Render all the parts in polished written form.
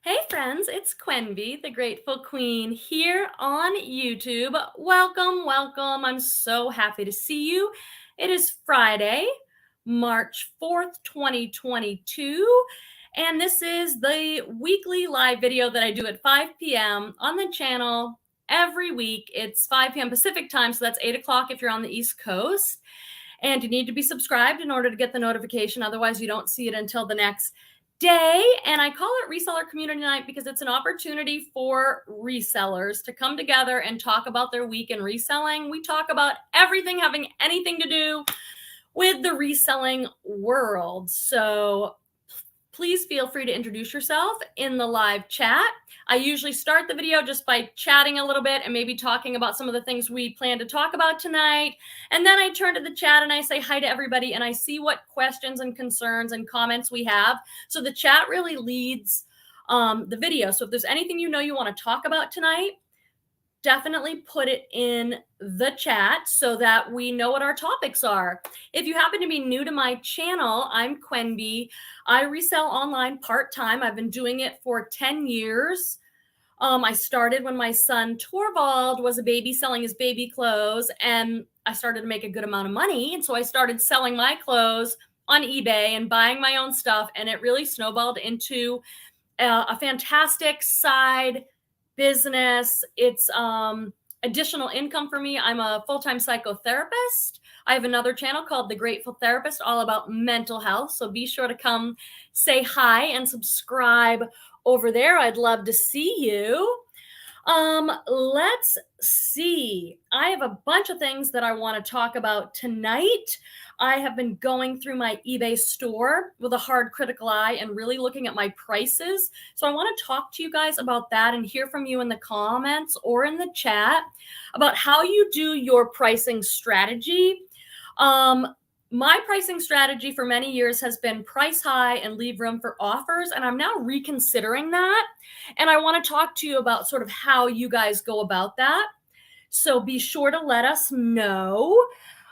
Hey friends, it's Quenby, the Grateful Queen, here on YouTube. Welcome, welcome. I'm so happy to see you. It is Friday, March 4th, 2022, and this is the weekly live video that I do at 5 p.m. on the channel every week. It's 5 p.m. Pacific time, so that's 8 o'clock if you're on the East Coast. And you need to be subscribed in order to get the notification. Otherwise, you don't see it until the next day. And I call it Reseller Community Night because it's an opportunity for resellers to come together and talk about their week in reselling. We talk about everything having anything to do with the reselling world. So please feel free to introduce yourself in the live chat. I usually start the video just by chatting a little bit and maybe talking about some of the things we plan to talk about tonight. And then I turn to the chat and I say hi to everybody and I see what questions and concerns and comments we have. So the chat really leads the video. So if there's anything you want to talk about tonight, definitely put it in the chat so that we know what our topics are. If you happen to be new to my channel, I'm Quenby. I resell online part-time. I've been doing it for 10 years. I started when my son Torvald was a baby, selling his baby clothes, and I started to make a good amount of money. And so I started selling my clothes on eBay and buying my own stuff, and it really snowballed into a fantastic side business. It's additional income for me. I'm a full-time psychotherapist. I have another channel called The Grateful Therapist, all about mental health. So be sure to come say hi and subscribe over there. I'd love to see you. Let's see. I have a bunch of things that I want to talk about tonight. I have been going through my eBay store with a hard critical eye and really looking at my prices. So I want to talk to you guys about that and hear from you in the comments or in the chat about how you do your pricing strategy. My pricing strategy for many years has been price high and leave room for offers, and I'm now reconsidering that. And I want to talk to you about sort of how you guys go about that. So be sure to let us know.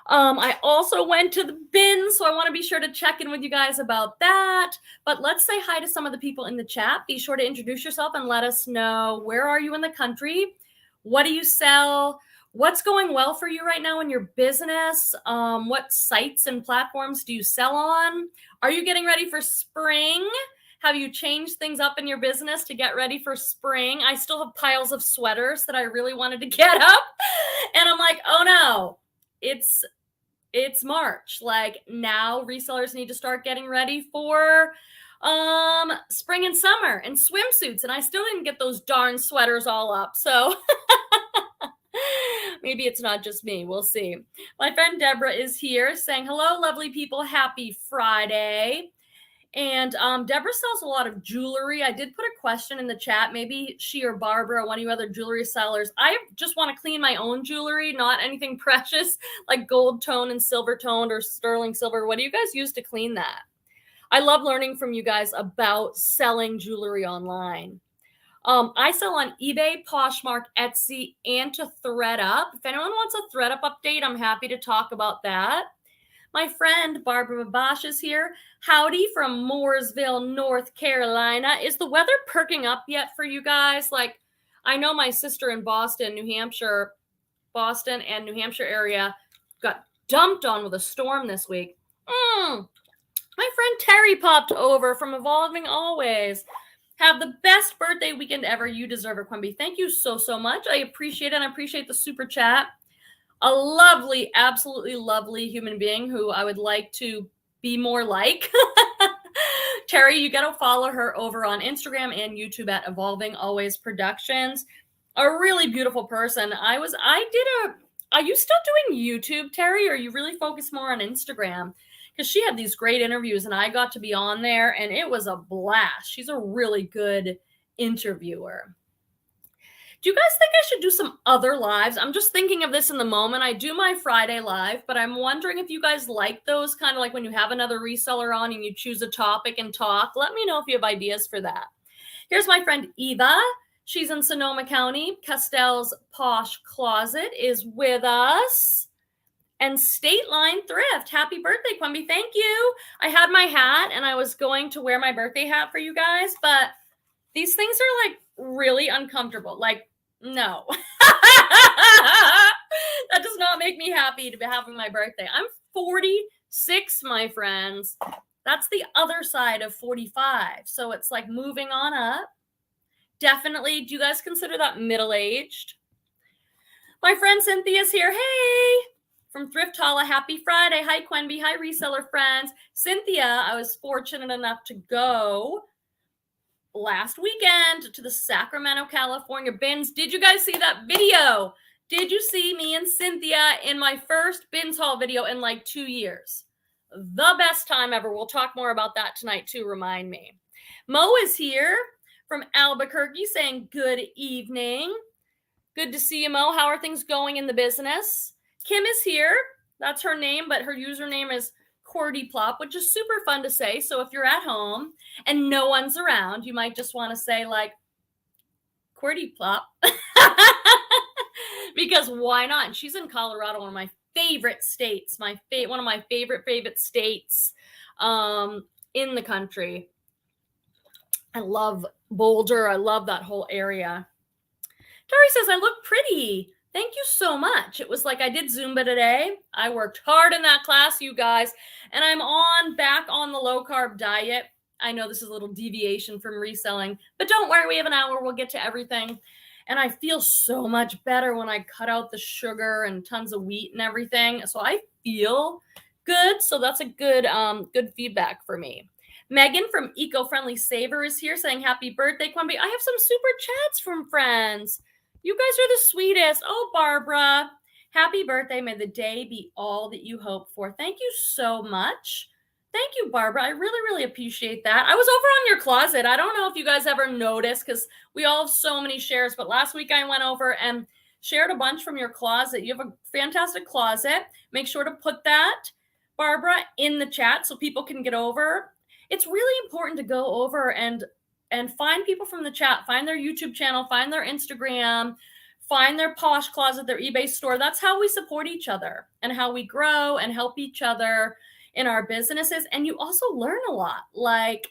I also went to the bin, so I want to be sure to check in with you guys about that. But let's say hi to some of the people in the chat. Be sure to introduce yourself and let us know, where are you in the country? What do you sell? What's going well for you right now in your business? What sites and platforms do you sell on? Are you getting ready for spring? Have you changed things up in your business to get ready for spring? I still have piles of sweaters that I really wanted to get up. And I'm like, oh no, it's March. Like, now resellers need to start getting ready for spring and summer and swimsuits. And I still didn't get those darn sweaters all up. So maybe it's not just me. We'll see. My friend Deborah is here saying, hello, lovely people. Happy Friday. And Deborah sells a lot of jewelry. I did put a question in the chat. Maybe she or Barbara, one of you other jewelry sellers. I just want to clean my own jewelry, not anything precious like gold tone and silver toned or sterling silver. What do you guys use to clean that? I love learning from you guys about selling jewelry online. I sell on eBay, Poshmark, Etsy, and to Thredup. If anyone wants a Thredup update, I'm happy to talk about that. My friend Barbara Babosh is here. Howdy from Mooresville, North Carolina. Is the weather perking up yet for you guys? Like, I know my sister in Boston and New Hampshire area got dumped on with a storm this week. My friend Terry popped over from Evolving Always. Have the best birthday weekend ever. You deserve it, Quimby. Thank you so, so much. I appreciate it. And I appreciate the super chat. A lovely, absolutely lovely human being who I would like to be more like. Terry, you got to follow her over on Instagram and YouTube at Evolving Always Productions. A really beautiful person. Are you still doing YouTube, Terry, or are you really focused more on Instagram? Because she had these great interviews and I got to be on there and it was a blast. She's a really good interviewer. Do you guys think I should do some other lives? I'm just thinking of this in the moment. I do my Friday live, but I'm wondering if you guys like those, kind of like when you have another reseller on and you choose a topic and talk. Let me know if you have ideas for that. Here's my friend Eva. She's in Sonoma County. Castell's Posh Closet is with us. And State Line Thrift. Happy birthday, Quimby. Thank you. I had my hat and I was going to wear my birthday hat for you guys, but These things are like really uncomfortable. Like, no. That does not make me happy to be having my birthday. I'm 46, my friends. That's the other side of 45. So it's like moving on up. Definitely. Do you guys consider that middle-aged? My friend Cynthia's here. Hey! From Thrift Hauls, happy Friday. Hi, Quenby. Hi, reseller friends. Cynthia, I was fortunate enough to go last weekend to the Sacramento, California bins. Did you guys see that video? Did you see me and Cynthia in my first bins haul video in like 2 years? The best time ever. We'll talk more about that tonight too, remind me. Mo is here from Albuquerque saying good evening. Good to see you, Mo. How are things going in the business? Kim is here. That's her name, but her username is Cordy Plop, which is super fun to say. So if you're at home and no one's around, you might just want to say like Cordy Plop. Because why not? And she's in Colorado, one of my favorite states, one of my favorite states in the country. I love Boulder. I love that whole area. Dory says, I look pretty. Thank you so much. It was like I did Zumba today. I worked hard in that class, you guys, and I'm back on the low-carb diet. I know this is a little deviation from reselling, but don't worry, we have an hour. We'll get to everything. And I feel so much better when I cut out the sugar and tons of wheat and everything. So I feel good. So that's a good feedback for me. Megan from Eco-Friendly Saver is here saying, happy birthday, Quimby. I have some super chats from friends. You guys are the sweetest. Oh, Barbara, happy birthday. May the day be all that you hope for. Thank you so much. Thank you, Barbara. I really appreciate that. I was over on your closet. I don't know if you guys ever noticed because we all have so many shares, but last week I went over and shared a bunch from your closet. You have a fantastic closet. Make sure to put that, Barbara, in the chat so people can get over. It's really important to go over and find people from the chat, find their YouTube channel, find their Instagram, find their Posh Closet, their eBay store. That's how we support each other and how we grow and help each other in our businesses. And you also learn a lot. Like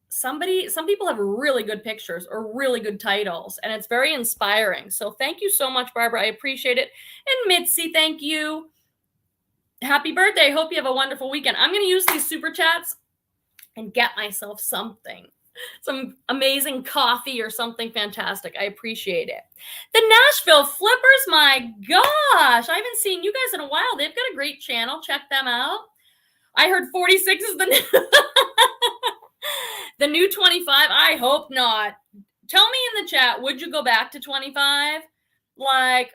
some people have really good pictures or really good titles, and it's very inspiring. So thank you so much, Barbara. I appreciate it. And Mitzi, thank you. Happy birthday. Hope you have a wonderful weekend. I'm going to use these super chats and get myself something. Some amazing coffee or something fantastic. I appreciate it. The Nashville Flippers, my gosh. I haven't seen you guys in a while. They've got a great channel. Check them out. I heard 46 is the new, the new 25. I hope not. Tell me in the chat, would you go back to 25? Like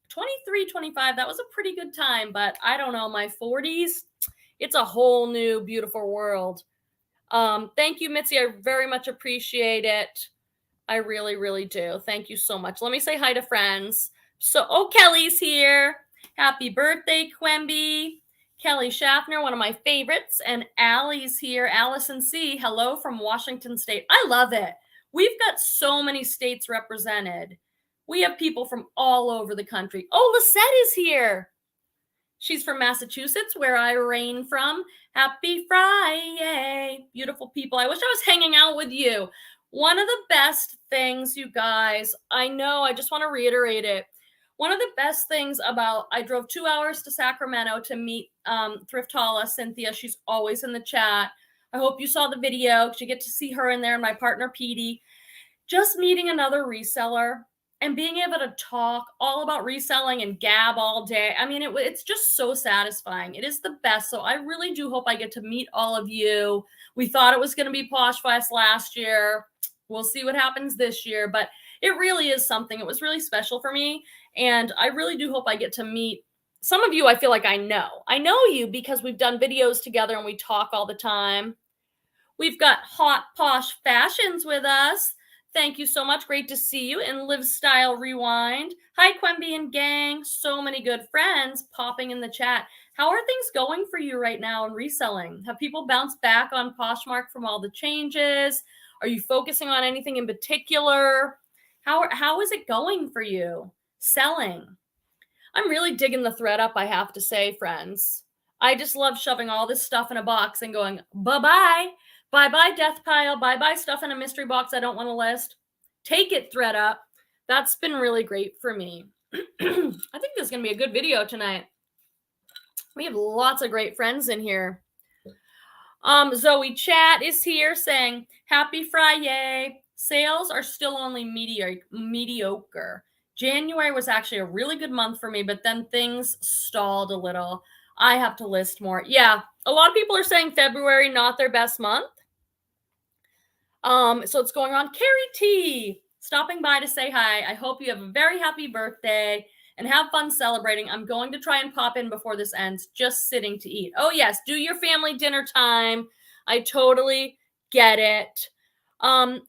23, 25, that was a pretty good time, but I don't know, my 40s, it's a whole new beautiful world. Thank you, Mitzi. I very much appreciate it. I really do. Thank you so much. Let me say hi to friends. So, Kelly's here. Happy birthday, Quemby. Kelly Schaffner, one of my favorites. And Allie's here. Allison C. Hello from Washington State. I love it. We've got so many states represented. We have people from all over the country. Oh, Lisette is here. She's from Massachusetts, where I reign from. Happy Friday. Beautiful people. I wish I was hanging out with you. One of the best things, you guys, I know, I just want to reiterate it. One of the best things about, I drove 2 hours to Sacramento to meet Thrift Hauls, Cynthia. She's always in the chat. I hope you saw the video because you get to see her in there and my partner, Petey. Just meeting another reseller and being able to talk all about reselling and gab all day. I mean, it's just so satisfying. It is the best. So I really do hope I get to meet all of you. We thought it was going to be Posh Fest last year. We'll see what happens this year, but it really is something. It was really special for me. And I really do hope I get to meet some of you. I feel like I know. I know you because we've done videos together and we talk all the time. We've got Hot Posh Fashions with us. Thank you so much. Great to see you in Live Style Rewind. Hi, Quemby and gang. So many good friends popping in the chat. How are things going for you right now in reselling? Have people bounced back on Poshmark from all the changes? Are you focusing on anything in particular? How is it going for you selling? I'm really digging the Thredup, I have to say, friends. I just love shoving all this stuff in a box and going, bye-bye. Bye-bye death pile. Bye-bye stuff in a mystery box I don't want to list. Take it, Thredup. That's been really great for me. I think this is going to be a good video tonight. We have lots of great friends in here. Zoe Chat is here saying, happy Friday. Sales are still only mediocre. January was actually a really good month for me, but then things stalled a little. I have to list more. Yeah, a lot of people are saying February not their best month. So it's going on. Carrie T, stopping by to say hi. I hope you have a very happy birthday and have fun celebrating. I'm going to try and pop in before this ends, just sitting to eat. Oh yes, do your family dinner time. I totally get it.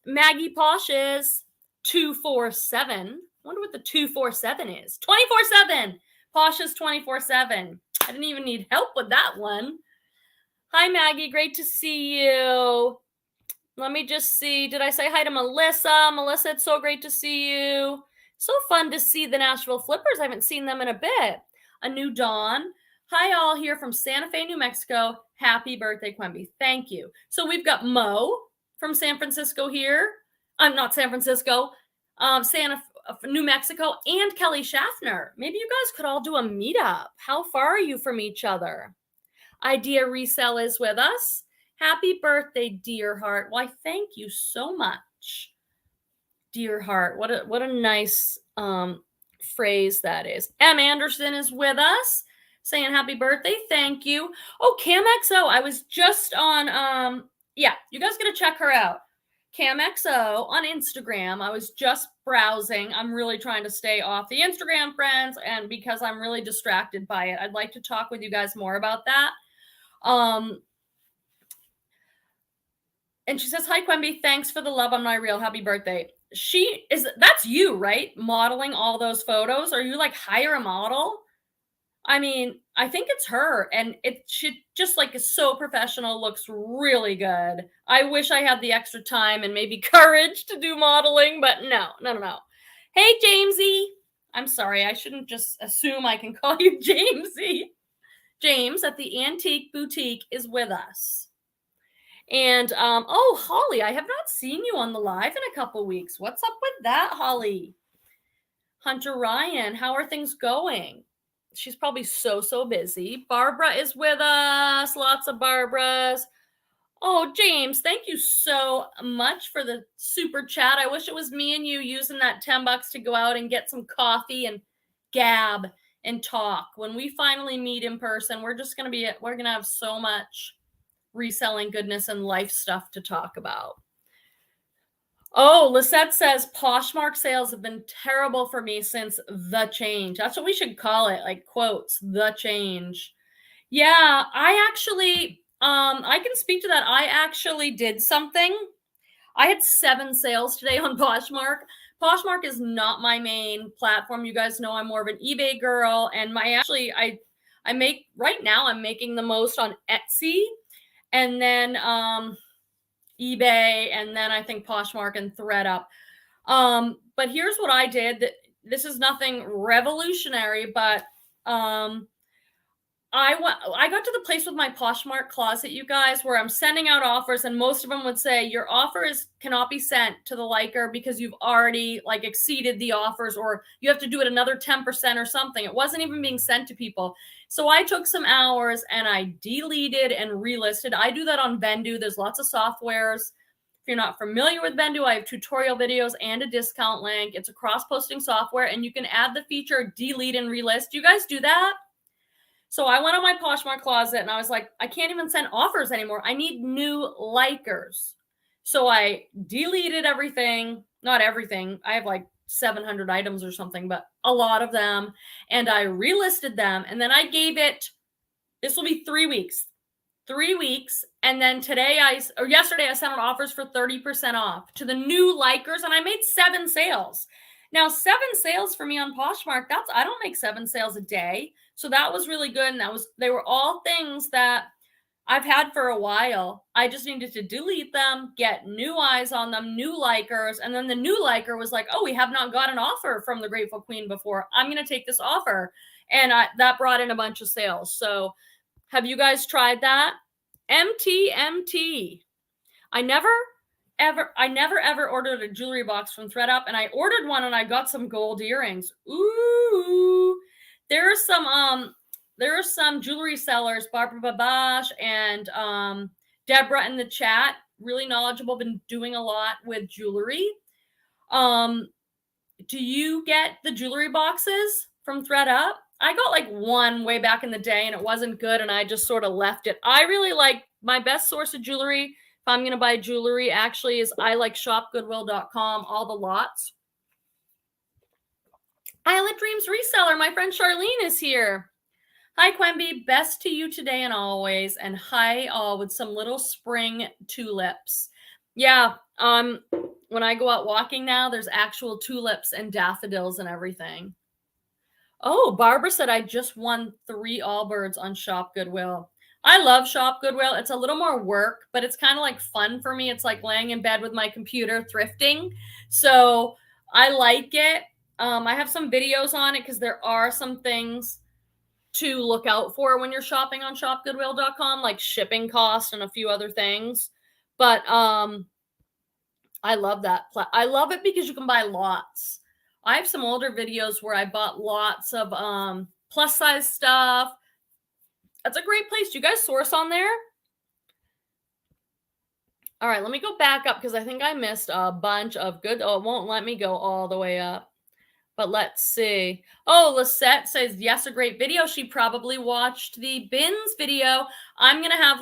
Maggie Posh's 247. Wonder what the 247 is. 24/7. Posh's 24/7. I didn't even need help with that one. Hi Maggie, great to see you. Let me just see. Did I say hi to Melissa? Melissa, it's so great to see you. So fun to see the Nashville Flippers. I haven't seen them in a bit. A new dawn. Hi, all here from Santa Fe, New Mexico. Happy birthday, Quemby. Thank you. So we've got Mo from San Francisco here. I'm not San Francisco. New Mexico, and Kelly Schaffner. Maybe you guys could all do a meetup. How far are you from each other? Idea Resell is with us. Happy birthday, dear heart. Why, thank you so much, dear heart. What a nice phrase that is. M. Anderson is with us, saying happy birthday. Thank you. Oh, CamXO. I was just on, yeah, you guys got to check her out. CamXO on Instagram. I was just browsing. I'm really trying to stay off the Instagram, friends, and because I'm really distracted by it. I'd like to talk with you guys more about that. And she says, hi, Quemby. Thanks for the love on my reel. Happy birthday. That's you, right? Modeling all those photos. Are you like hire a model? I mean, I think it's her, and she just like is so professional, looks really good. I wish I had the extra time and maybe courage to do modeling, but no. Hey, Jamesy. I'm sorry. I shouldn't just assume I can call you Jamesy. James at the Antique Boutique is with us. And, oh, Holly, I have not seen you on the live in a couple weeks. What's up with that, Holly? Hunter Ryan, how are things going? She's probably so busy. Barbara is with us. Lots of Barbaras. Oh, James, thank you so much for the super chat. I wish it was me and you using that $10 to go out and get some coffee and gab and talk. When we finally meet in person, we're going to have so much reselling goodness and life stuff to talk about. Oh, Lisette says Poshmark sales have been terrible for me since the change. That's what we should call it, like quotes, the change. Yeah, I actually, I can speak to that. I actually did something. I had 7 sales today on Poshmark. Poshmark is not my main platform. You guys know I'm more of an eBay girl, and I'm making the most on Etsy. And then eBay, and then I think Poshmark and Thredup. But here's what I did. This is nothing revolutionary, but I got to the place with my Poshmark closet, you guys, where I'm sending out offers, and most of them would say your offer cannot be sent to the liker because you've already like exceeded the offers, or you have to do it another 10% or something. It wasn't even being sent to people. So I took some hours and I deleted and relisted. I do that on Vendoo. There's lots of softwares. If you're not familiar with Vendoo, I have tutorial videos and a discount link. It's a cross-posting software, and you can add the feature delete and relist. Do you guys do that? So I went on my Poshmark closet and I was like, I can't even send offers anymore. I need new likers. So I deleted everything, not everything. I have like 700 items or something, but a lot of them. And I relisted them. And then I gave it, this will be 3 weeks. 3 weeks. And then yesterday I sent out offers for 30% off to the new likers, and I made 7 sales. Now, 7 sales for me on Poshmark, I don't make 7 sales a day. So that was really good. And they were all things that I've had for a while. I just needed to delete them, get new eyes on them, new likers. And then the new liker was like, oh, we have not got an offer from the Grateful Queen before. I'm going to take this offer. And that brought in a bunch of sales. So have you guys tried that? MTMT. I never ever ordered a jewelry box from Thredup, and I ordered one and I got some gold earrings. Ooh. There are some jewelry sellers, Barbara Babash and Deborah in the chat, really knowledgeable, been doing a lot with jewelry. Do you get the jewelry boxes from Thredup? I got like one way back in the day and it wasn't good and I just sort of left it. I really like my best source of jewelry. If I'm going to buy jewelry, actually, is I like ShopGoodwill.com, all the lots. Islet Dreams Reseller, my friend Charlene is here. Hi, Quemby. Best to you today and always. And hi, all, with some little spring tulips. Yeah, when I go out walking now, there's actual tulips and daffodils and everything. Oh, Barbara said I just won 3 Allbirds on Shop Goodwill. I love Shop Goodwill. It's a little more work, but it's kind of like fun for me. It's like laying in bed with my computer thrifting. So I like it. I have some videos on it because there are some things to look out for when you're shopping on shopgoodwill.com, like shipping costs and a few other things. But I love that. I love it because you can buy lots. I have some older videos where I bought lots of plus size stuff. That's a great place. Do you guys source on there? All right, let me go back up because I think I missed a bunch of good. Oh, it won't let me go all the way up. But let's see. Oh, Lisette says, yes, a great video. She probably watched the bins video. I'm going to have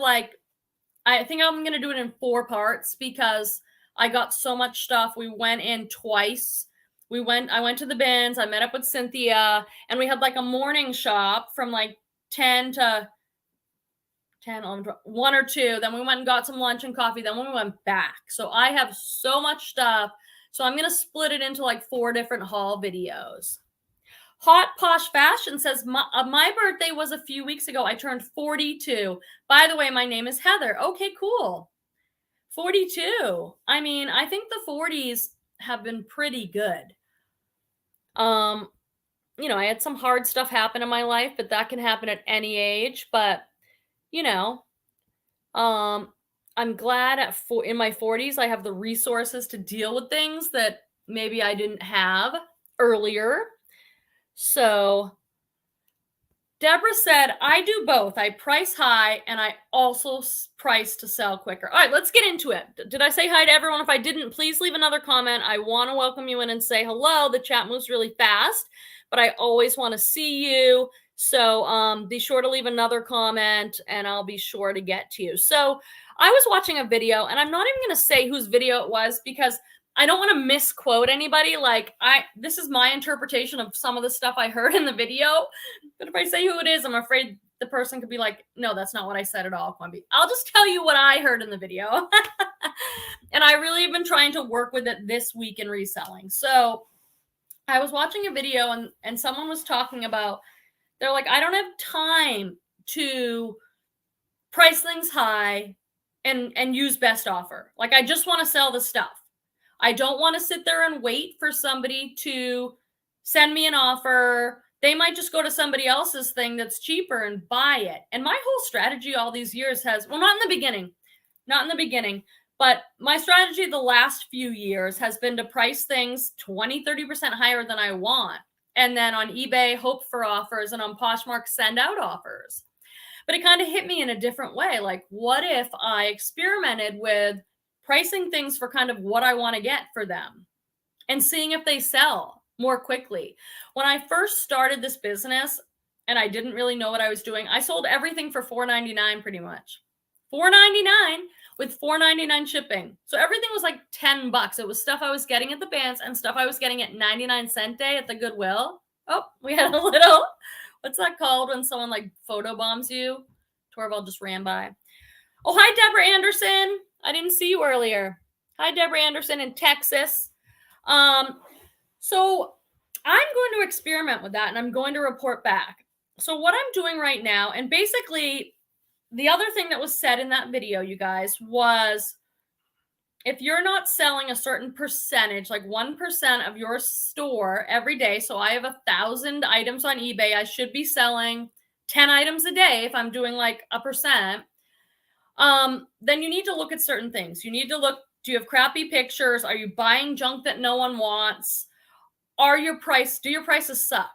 I think I'm going to do it in 4 parts because I got so much stuff. We went in twice. I went to the bins. I met up with Cynthia and we had like a morning shop from like 10 to 10, 11, 12, 1 or 2. Then we went and got some lunch and coffee. Then we went back. So I have so much stuff. So I'm going to split it into like 4 different haul videos. Hot Posh Fashion says, my birthday was a few weeks ago. I turned 42. By the way, my name is Heather. Okay, cool. 42. I mean, I think the 40s have been pretty good. You know, I had some hard stuff happen in my life, but that can happen at any age. But, you know, I'm glad in my 40s, I have the resources to deal with things that maybe I didn't have earlier. So Deborah said, I do both. I price high and I also price to sell quicker. All right, let's get into it. Did I say hi to everyone? If I didn't, please leave another comment. I want to welcome you in and say hello. The chat moves really fast, but I always want to see you. So be sure to leave another comment and I'll be sure to get to you. So I was watching a video and I'm not even going to say whose video it was because I don't want to misquote anybody. This is my interpretation of some of the stuff I heard in the video. But if I say who it is, I'm afraid the person could be like, no, that's not what I said at all, Quimby. I'll just tell you what I heard in the video. And I really have been trying to work with it this week in reselling. So I was watching a video and someone was talking about, they're like, I don't have time to price things high and use best offer. Like, I just want to sell the stuff. I don't want to sit there and wait for somebody to send me an offer. They might just go to somebody else's thing that's cheaper and buy it. And my whole strategy all these years has, well, not in the beginning, but my strategy the last few years has been to price things 20, 30% higher than I want. And then on eBay, hope for offers, and on Poshmark, send out offers. But it kind of hit me in a different way. Like, what if I experimented with pricing things for kind of what I want to get for them and seeing if they sell more quickly? When I first started this business and I didn't really know what I was doing, I sold everything for $4.99 pretty much. $4.99 with $4.99 shipping. So everything was like $10. It was stuff I was getting at the bands and stuff I was getting at 99-cent day at the Goodwill. Oh, we had a little, what's that called when someone like photobombs you? Torvald just ran by. Oh, hi, Deborah Anderson. I didn't see you earlier. Hi, Deborah Anderson in Texas. So I'm going to experiment with that and I'm going to report back. So what I'm doing right now, and basically the other thing that was said in that video, you guys, was if you're not selling a certain percentage, like 1% of your store every day, so I have 1,000 items on eBay, I should be selling 10 items a day if I'm doing like 1%. then you need to look at certain things. You need to look, do you have crappy pictures? Are you buying junk that no one wants? Do your prices suck?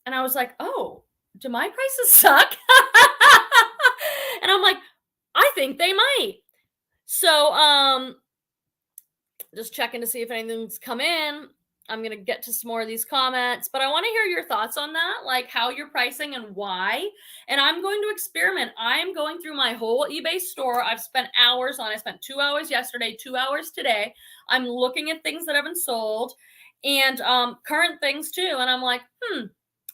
And I was like, oh, do my prices suck? And I'm like, I think they might. So, just checking to see if anything's come in. I'm going to get to some more of these comments, but I want to hear your thoughts on that, like how you're pricing and why. And I'm going to experiment. I'm going through my whole eBay store. I've spent hours on it. I spent 2 hours yesterday, 2 hours today. I'm looking at things that haven't sold and current things too. And I'm like,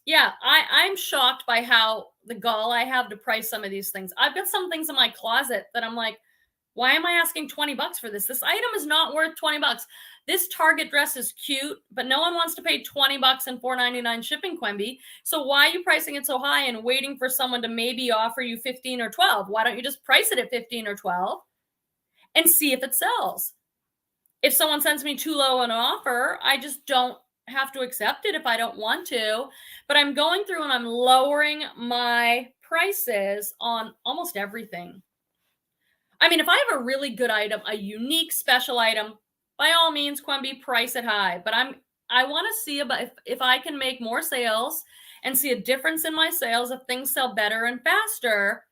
yeah, I'm shocked by how the gall I have to price some of these things. I've got some things in my closet that I'm like, why am I asking $20 for this? This item is not worth $20. This Target dress is cute, but no one wants to pay $20 and $4.99 shipping, Quemby. So why are you pricing it so high and waiting for someone to maybe offer you 15 or 12? Why don't you just price it at 15 or 12 and see if it sells? If someone sends me too low an offer, I just don't have to accept it if I don't want to. But I'm going through and I'm lowering my prices on almost everything. I mean, if I have a really good item, a unique special item, by all means, Quemby, price it high. But I want to see about if I can make more sales and see a difference in my sales if things sell better and faster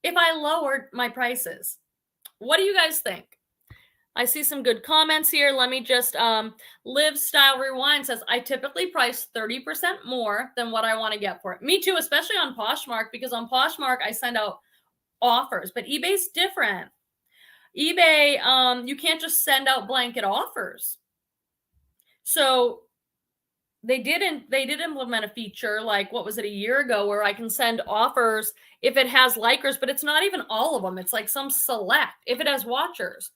if I lowered my prices. What do you guys think? I see some good comments here. Let me just, Live Style Rewind says, I typically price 30% more than what I want to get for it. Me too, especially on Poshmark, because on Poshmark, I send out offers, but eBay's different. eBay, you can't just send out blanket offers. So they did implement a feature, like, what was it, a year ago, where I can send offers if it has likers, but it's not even all of them. It's like some select, if it has watchers.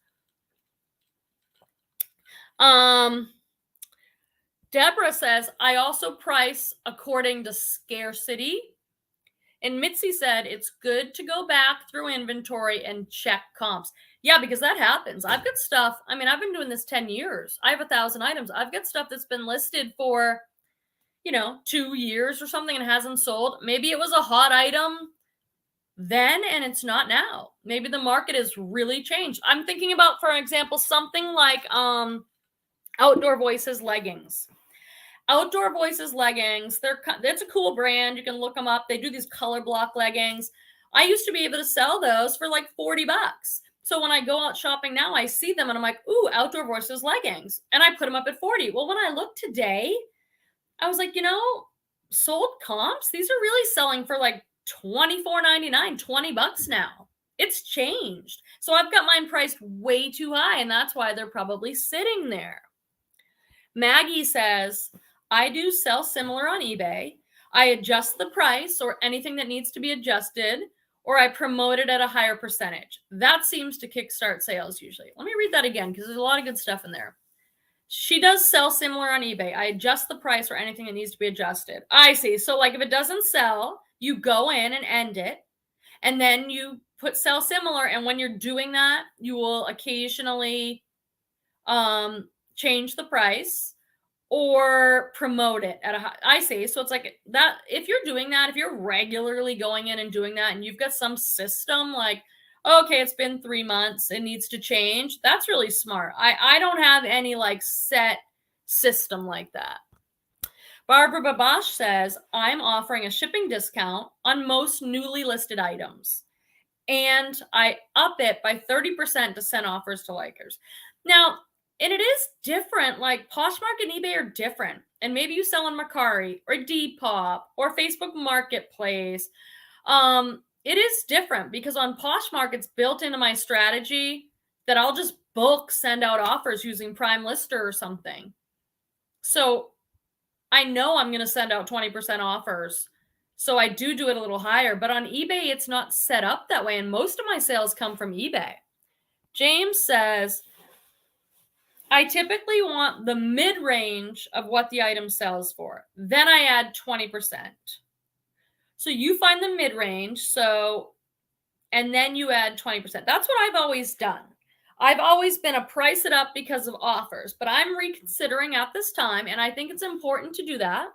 Deborah says, I also price according to scarcity. And Mitzi said, it's good to go back through inventory and check comps. Yeah, because that happens. I've got stuff. I mean, I've been doing this 10 years. I have 1,000 items. I've got stuff that's been listed for, 2 years or something and hasn't sold. Maybe it was a hot item then and it's not now. Maybe the market has really changed. I'm thinking about, for example, something like Outdoor Voices leggings. Outdoor Voices leggings, it's a cool brand. You can look them up. They do these color block leggings. I used to be able to sell those for like $40. So when I go out shopping now, I see them and I'm like, ooh, Outdoor Voices leggings. And I put them up at 40. Well, when I looked today, I was like, sold comps, these are really selling for like $24.99, $20 now. It's changed. So I've got mine priced way too high, and that's why they're probably sitting there. Maggie says, I do sell similar on eBay. I adjust the price or anything that needs to be adjusted, or I promote it at a higher percentage. That seems to kickstart sales usually. Let me read that again because there's a lot of good stuff in there. She does sell similar on eBay. I adjust the price or anything that needs to be adjusted. I see. So like if it doesn't sell, you go in and end it, and then you put sell similar. And when you're doing that, you will occasionally change the price or promote it at a high. I see. So it's like that. If you're doing that, if you're regularly going in and doing that, and you've got some system like, okay, it's been 3 months, it needs to change. That's really smart. I don't have any like set system like that. Barbara Babash says, I'm offering a shipping discount on most newly listed items. And I up it by 30% to send offers to likers. Now, and it is different. Like Poshmark and eBay are different. And maybe you sell on Mercari or Depop or Facebook Marketplace. It is different because on Poshmark, it's built into my strategy that I'll just bulk send out offers using Prime Lister or something. So I know I'm going to send out 20% offers. So I do it a little higher. But on eBay, it's not set up that way. And most of my sales come from eBay. James says, I typically want the mid-range of what the item sells for. Then I add 20%. So you find the mid-range, and then you add 20%. That's what I've always done. I've always been a price it up because of offers, but I'm reconsidering at this time, and I think it's important to do that.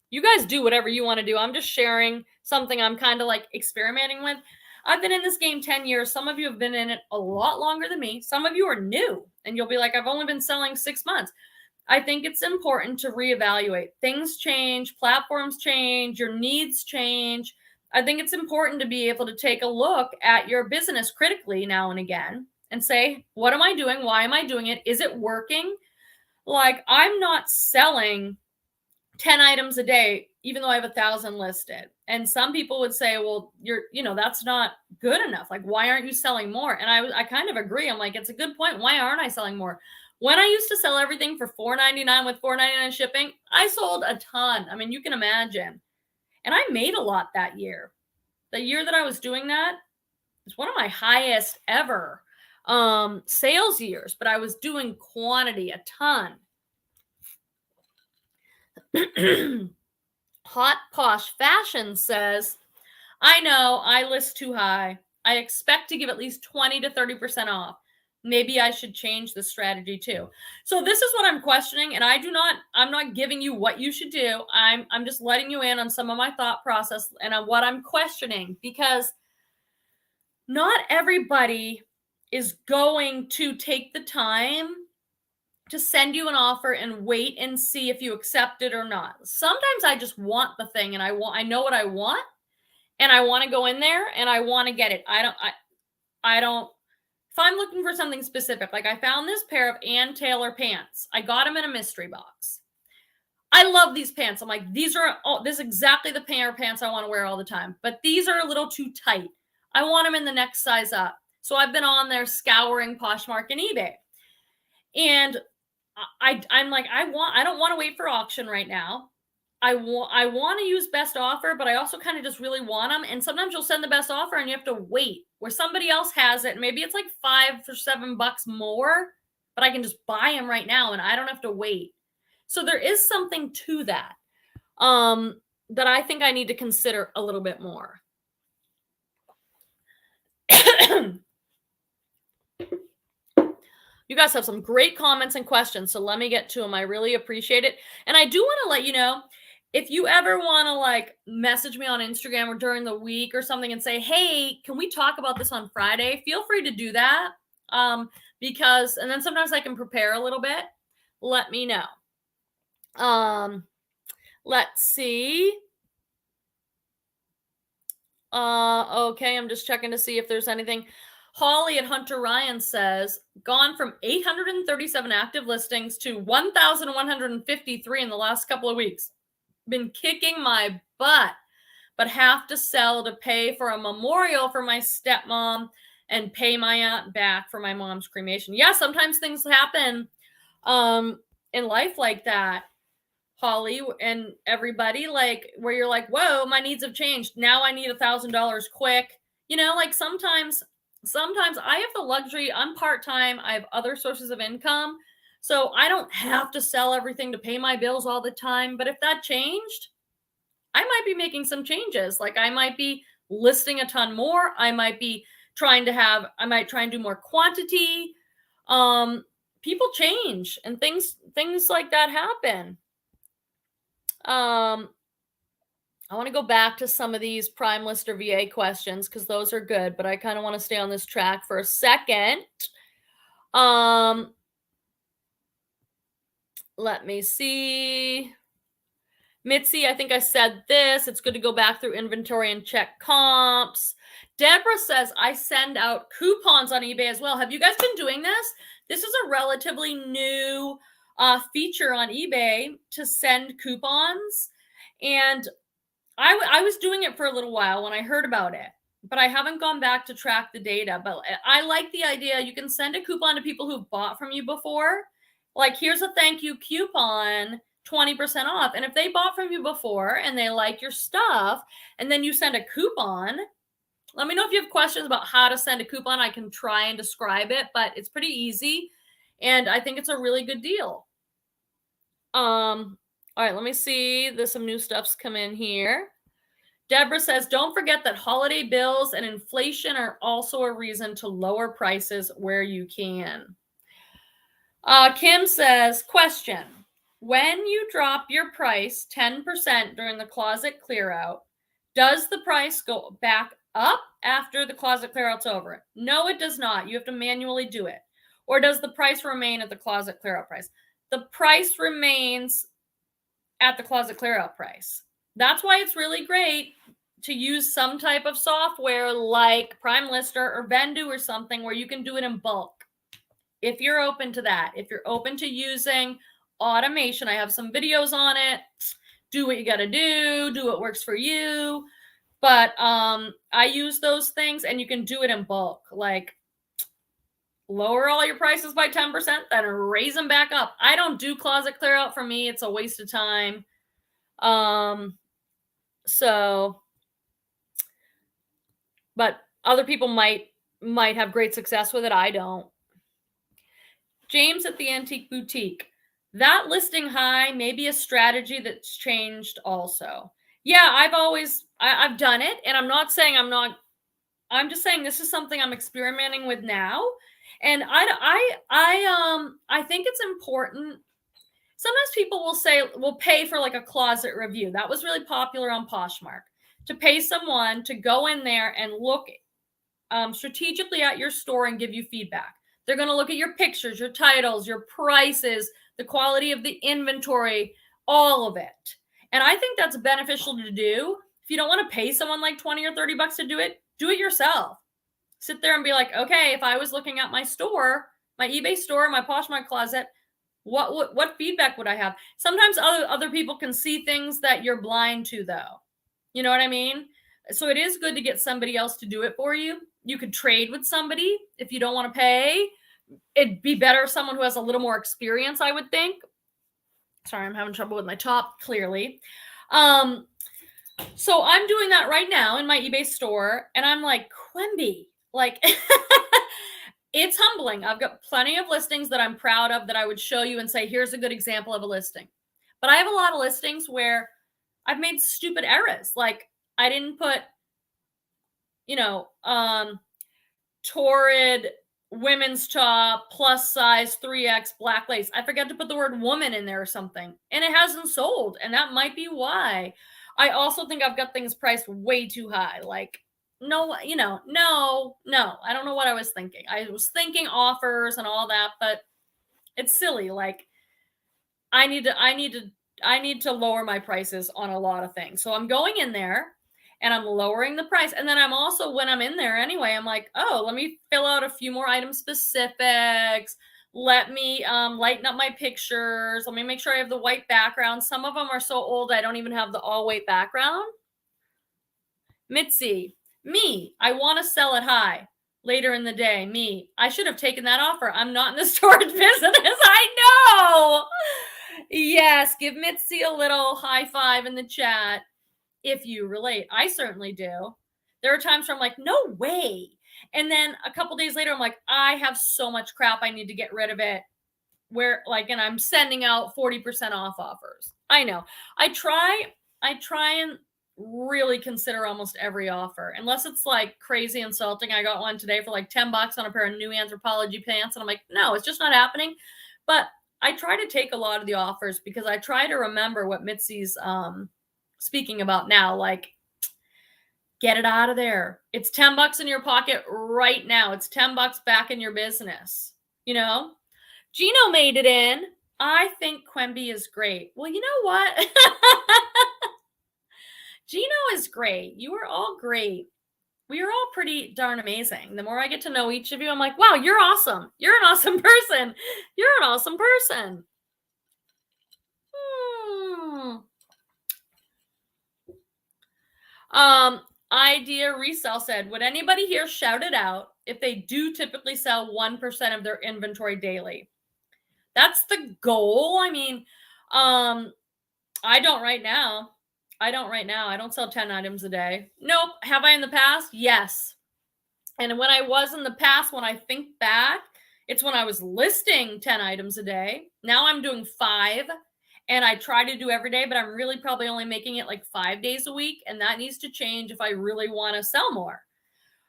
You guys do whatever you want to do. I'm just sharing something I'm kind of like experimenting with. I've been in this game 10 years. Some of you have been in it a lot longer than me. Some of you are new and you'll be like, I've only been selling 6 months. I think it's important to reevaluate. Things change, platforms change, your needs change. I think it's important to be able to take a look at your business critically now and again and say, what am I doing? Why am I doing it? Is it working? Like, I'm not selling 10 items a day, even though I have 1,000 listed. And some people would say, well, that's not good enough. Like, why aren't you selling more? And I kind of agree. I'm like, it's a good point. Why aren't I selling more? When I used to sell everything for $4.99 with $4.99 shipping, I sold a ton. I mean, you can imagine. And I made a lot that year. The year that I was doing that was one of my highest ever sales years, but I was doing quantity a ton. Hot Posh Fashion says, I know I list too high. I expect to give at least 20 to 30% off. Maybe I should change the strategy too. So this is what I'm questioning, and I'm not giving you what you should do. I'm just letting you in on some of my thought process and on what I'm questioning, because not everybody is going to take the time to send you an offer and wait and see if you accept it or not. Sometimes I just want the thing and I know what I want and I want to go in there and I want to get it. I don't, if I'm looking for something specific, like I found this pair of Ann Taylor pants. I got them in a mystery box. I love these pants. I'm like, this is exactly the pair of pants I want to wear all the time, but these are a little too tight. I want them in the next size up. So I've been on there scouring Poshmark and eBay. And I'm like, I don't want to wait for auction right now. I want to use best offer, but I also kind of just really want them. And sometimes you'll send the best offer and you have to wait where somebody else has it. Maybe it's like $5 or $7 more, but I can just buy them right now and I don't have to wait. So there is something to that, that I think I need to consider a little bit more. You guys have some great comments and questions, so let me get to them. I really appreciate it. And I do want to let you know, if you ever want to like message me on Instagram or during the week or something and say, hey, can we talk about this on Friday? Feel free to do that. And then sometimes I can prepare a little bit. Let me know. Let's see. Okay, I'm just checking to see if there's anything. Holly at Hunter Ryan says, gone from 837 active listings to 1,153 in the last couple of weeks. Been kicking my butt, but have to sell to pay for a memorial for my stepmom and pay my aunt back for my mom's cremation. Yeah, sometimes things happen in life like that, Holly, and everybody, like where you're like, whoa, my needs have changed. Now I need $1,000 quick. Like sometimes I have the luxury. I'm part-time. I have other sources of income. So I don't have to sell everything to pay my bills all the time. But if that changed, I might be making some changes. Like I might be listing a ton more. I might try and do more quantity. People change and things like that happen. I want to go back to some of these Prime Lister VA questions because those are good, but I kind of want to stay on this track for a second. Let me see. Mitzi, I think I said this. It's good to go back through inventory and check comps. Deborah says, I send out coupons on eBay as well. Have you guys been doing this? This is a relatively new feature on eBay to send coupons. And I was doing it for a little while when I heard about it, but I haven't gone back to track the data. But I like the idea. You can send a coupon to people who've bought from you before. Like, here's a thank you coupon, 20% off. And if they bought from you before and they like your stuff, and then you send a coupon, let me know if you have questions about how to send a coupon. I can try and describe it, but it's pretty easy. And I think it's a really good deal. All right, let me see. There's some new stuff's come in here. Deborah says, don't forget that holiday bills and inflation are also a reason to lower prices where you can. Kim says, question, when you drop your price 10% during the closet clear out, does the price go back up after the closet clear out's over? No, it does not. You have to manually do it. Or does the price remain at the closet clear out price? The price remains at the closet clear out price. That's why it's really great to use some type of software like Prime Lister or Vendu or something where you can do it in bulk. If you're open to that, if you're open to using automation, I have some videos on it. Do what you got to do what works for you. But I use those things and you can do it in bulk. Like lower all your prices by 10%, then raise them back up. I don't do closet clear out. For me, it's a waste of time. But other people might have great success with it. I don't. James at the Antique Boutique. That listing high may be a strategy that's changed also. Yeah, I've done it, and I'm not saying I'm just saying this is something I'm experimenting with now. And I think it's important. Sometimes people will pay for like a closet review. That was really popular on Poshmark, to pay someone to go in there and look strategically at your store and give you feedback. They're going to look at your pictures, your titles, your prices, the quality of the inventory, all of it. And I think that's beneficial to do. If you don't want to pay someone like 20 or 30 bucks to do it yourself. Sit there and be like, okay, if I was looking at my store, my eBay store, my Poshmark closet, what feedback would I have? Sometimes other people can see things that you're blind to, though. You know what I mean? So it is good to get somebody else to do it for you. You could trade with somebody if you don't want to pay. It'd be better someone who has a little more experience, I would think. Sorry, I'm having trouble with my top, clearly. So I'm doing that right now in my eBay store, and I'm like, Quemby, like, it's humbling. I've got plenty of listings that I'm proud of that I would show you and say, here's a good example of a listing. But I have a lot of listings where I've made stupid errors. Like I didn't put, torrid women's top plus size 3X black lace. I forgot to put the word woman in there or something, and it hasn't sold. And that might be why. I also think I've got things priced way too high. Like, no, I don't know what I was thinking. I was thinking offers and all that, but it's silly. Like I need to lower my prices on a lot of things. So I'm going in there and I'm lowering the price. And then I'm also, when I'm in there anyway, I'm like, oh, let me fill out a few more item specifics. Let me lighten up my pictures. Let me make sure I have the white background. Some of them are so old, I don't even have the all white background. Mitzi, me, I want to sell it high later in the day. Me, I should have taken that offer. I'm not in the storage business. I know. Yes, give Mitzi a little high five in the chat if you relate. I certainly do. There are times where I'm like, no way. And then a couple days later, I'm like, I have so much crap. I need to get rid of it. And I'm sending out 40% off offers. I know. I try and really consider almost every offer, unless it's like crazy insulting. I got one today for like 10 bucks on a pair of new Anthropologie pants. And I'm like, no, it's just not happening. But I try to take a lot of the offers because I try to remember what Mitzi's speaking about now. Like, get it out of there. It's 10 bucks in your pocket right now. It's 10 bucks back in your business. Gino made it in. I think Quemby is great. Well, you know what? Gino is great. You are all great. We are all pretty darn amazing. The more I get to know each of you, I'm like, wow, you're awesome. You're an awesome person. You're an awesome person. Idea Resale said, would anybody here shout it out if they do typically sell 1% of their inventory daily? That's the goal. I mean, I don't right now. I don't sell 10 items a day. Nope. Have I in the past? Yes. And when I was in the past, when I think back, it's when I was listing 10 items a day. Now I'm doing 5. And I try to do every day, but I'm really probably only making it like 5 days a week. And that needs to change if I really want to sell more.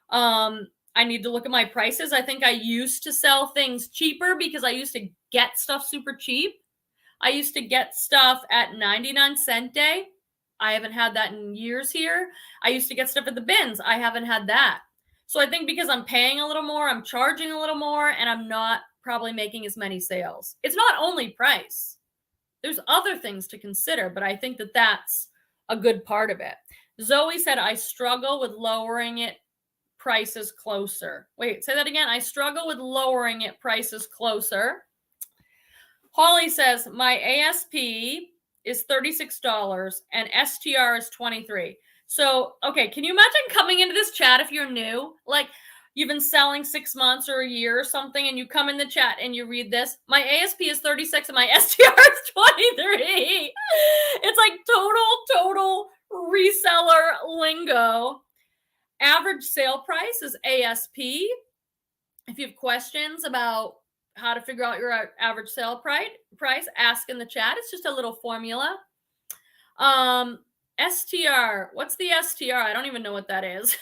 I need to look at my prices. I think I used to sell things cheaper because I used to get stuff super cheap. I used to get stuff at 99 cent day. I haven't had that in years here. I used to get stuff at the bins. I haven't had that. So I think because I'm paying a little more, I'm charging a little more, and I'm not probably making as many sales. It's not only price. There's other things to consider, but I think that that's a good part of it. Zoe said, I struggle with lowering it prices closer. Wait, say that again. I struggle with lowering it prices closer. Holly says, my ASP is $36 and STR is $23. So, okay, can you imagine coming into this chat if you're new? Like, you've been selling 6 months or a year or something, and you come in the chat and you read this. My ASP is 36 and my STR is 23. It's like total reseller lingo. Average sale price is ASP. If you have questions about how to figure out your average sale price, ask in the chat. It's just a little formula. STR. What's the STR? I don't even know what that is.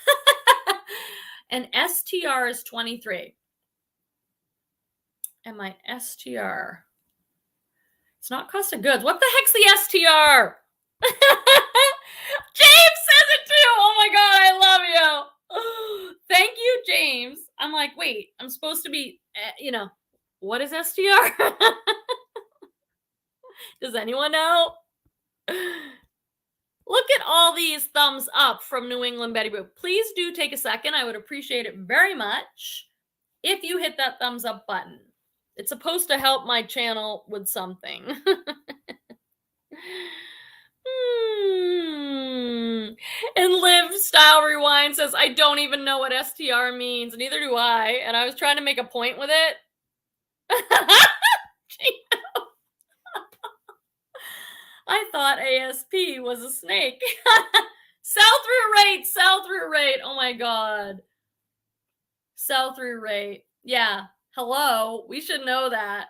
And STR is 23. And my STR. It's not cost of goods. What the heck's the STR? James says it too. Oh my God, I love you. Thank you, James. I'm like, wait, I'm supposed to be, what is STR? Does anyone know? Look at all these thumbs up from New England Betty Boo. Please do take a second. I would appreciate it very much if you hit that thumbs up button. It's supposed to help my channel with something. And Live Style Rewind says, I don't even know what STR means. Neither do I. And I was trying to make a point with it. I thought ASP was a snake. Sell-through rate. Oh my God. Sell-through rate. Yeah. Hello. We should know that.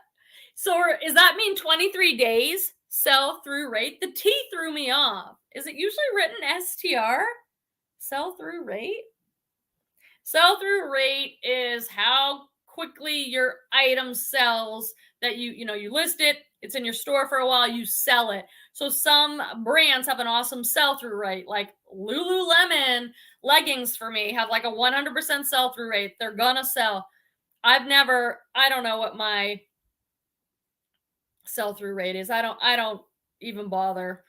So does that mean 23 days? Sell-through rate? The T threw me off. Is it usually written STR? Sell-through rate? Sell-through rate is how quickly your item sells, that you list it, it's in your store for a while, you sell it. So some brands have an awesome sell-through rate, like Lululemon leggings for me have like a 100% sell-through rate. They're gonna sell. I don't know what my sell-through rate is. I don't even bother.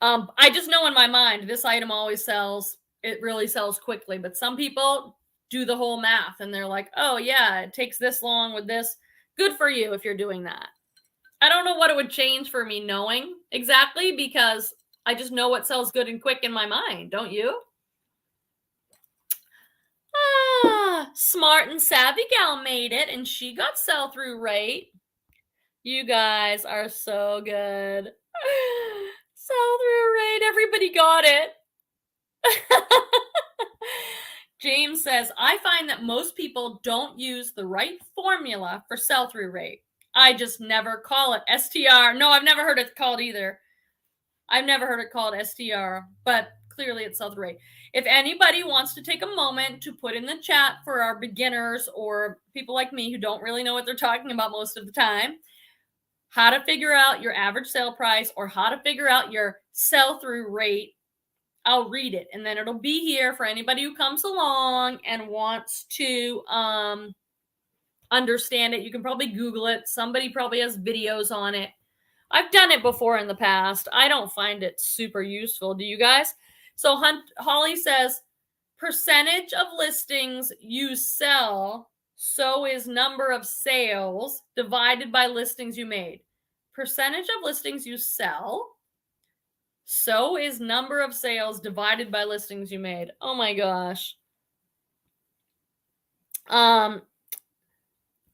I just know in my mind, this item always sells. It really sells quickly, but some people do the whole math and they're like, oh yeah, it takes this long with this. Good for you if you're doing that. I don't know what it would change for me knowing exactly, because I just know what sells good and quick in my mind. Don't you? Smart and savvy gal made it, and she got sell-through rate. You guys are so good. Sell-through rate. Everybody got it. James says, I find that most people don't use the right formula for sell-through rate. I just never call it STR. No, I've never heard it called either. I've never heard it called STR, but clearly it's sell-through rate. If anybody wants to take a moment to put in the chat for our beginners or people like me who don't really know what they're talking about most of the time, how to figure out your average sale price or how to figure out your sell-through rate, I'll read it, and then it'll be here for anybody who comes along and wants to understand it. You can probably Google it. Somebody probably has videos on it. I've done it before in the past. I don't find it super useful. Do you guys? So Holly says, percentage of listings you sell, so is number of sales divided by listings you made. Percentage of listings you sell, so is number of sales divided by listings you made. Oh my gosh.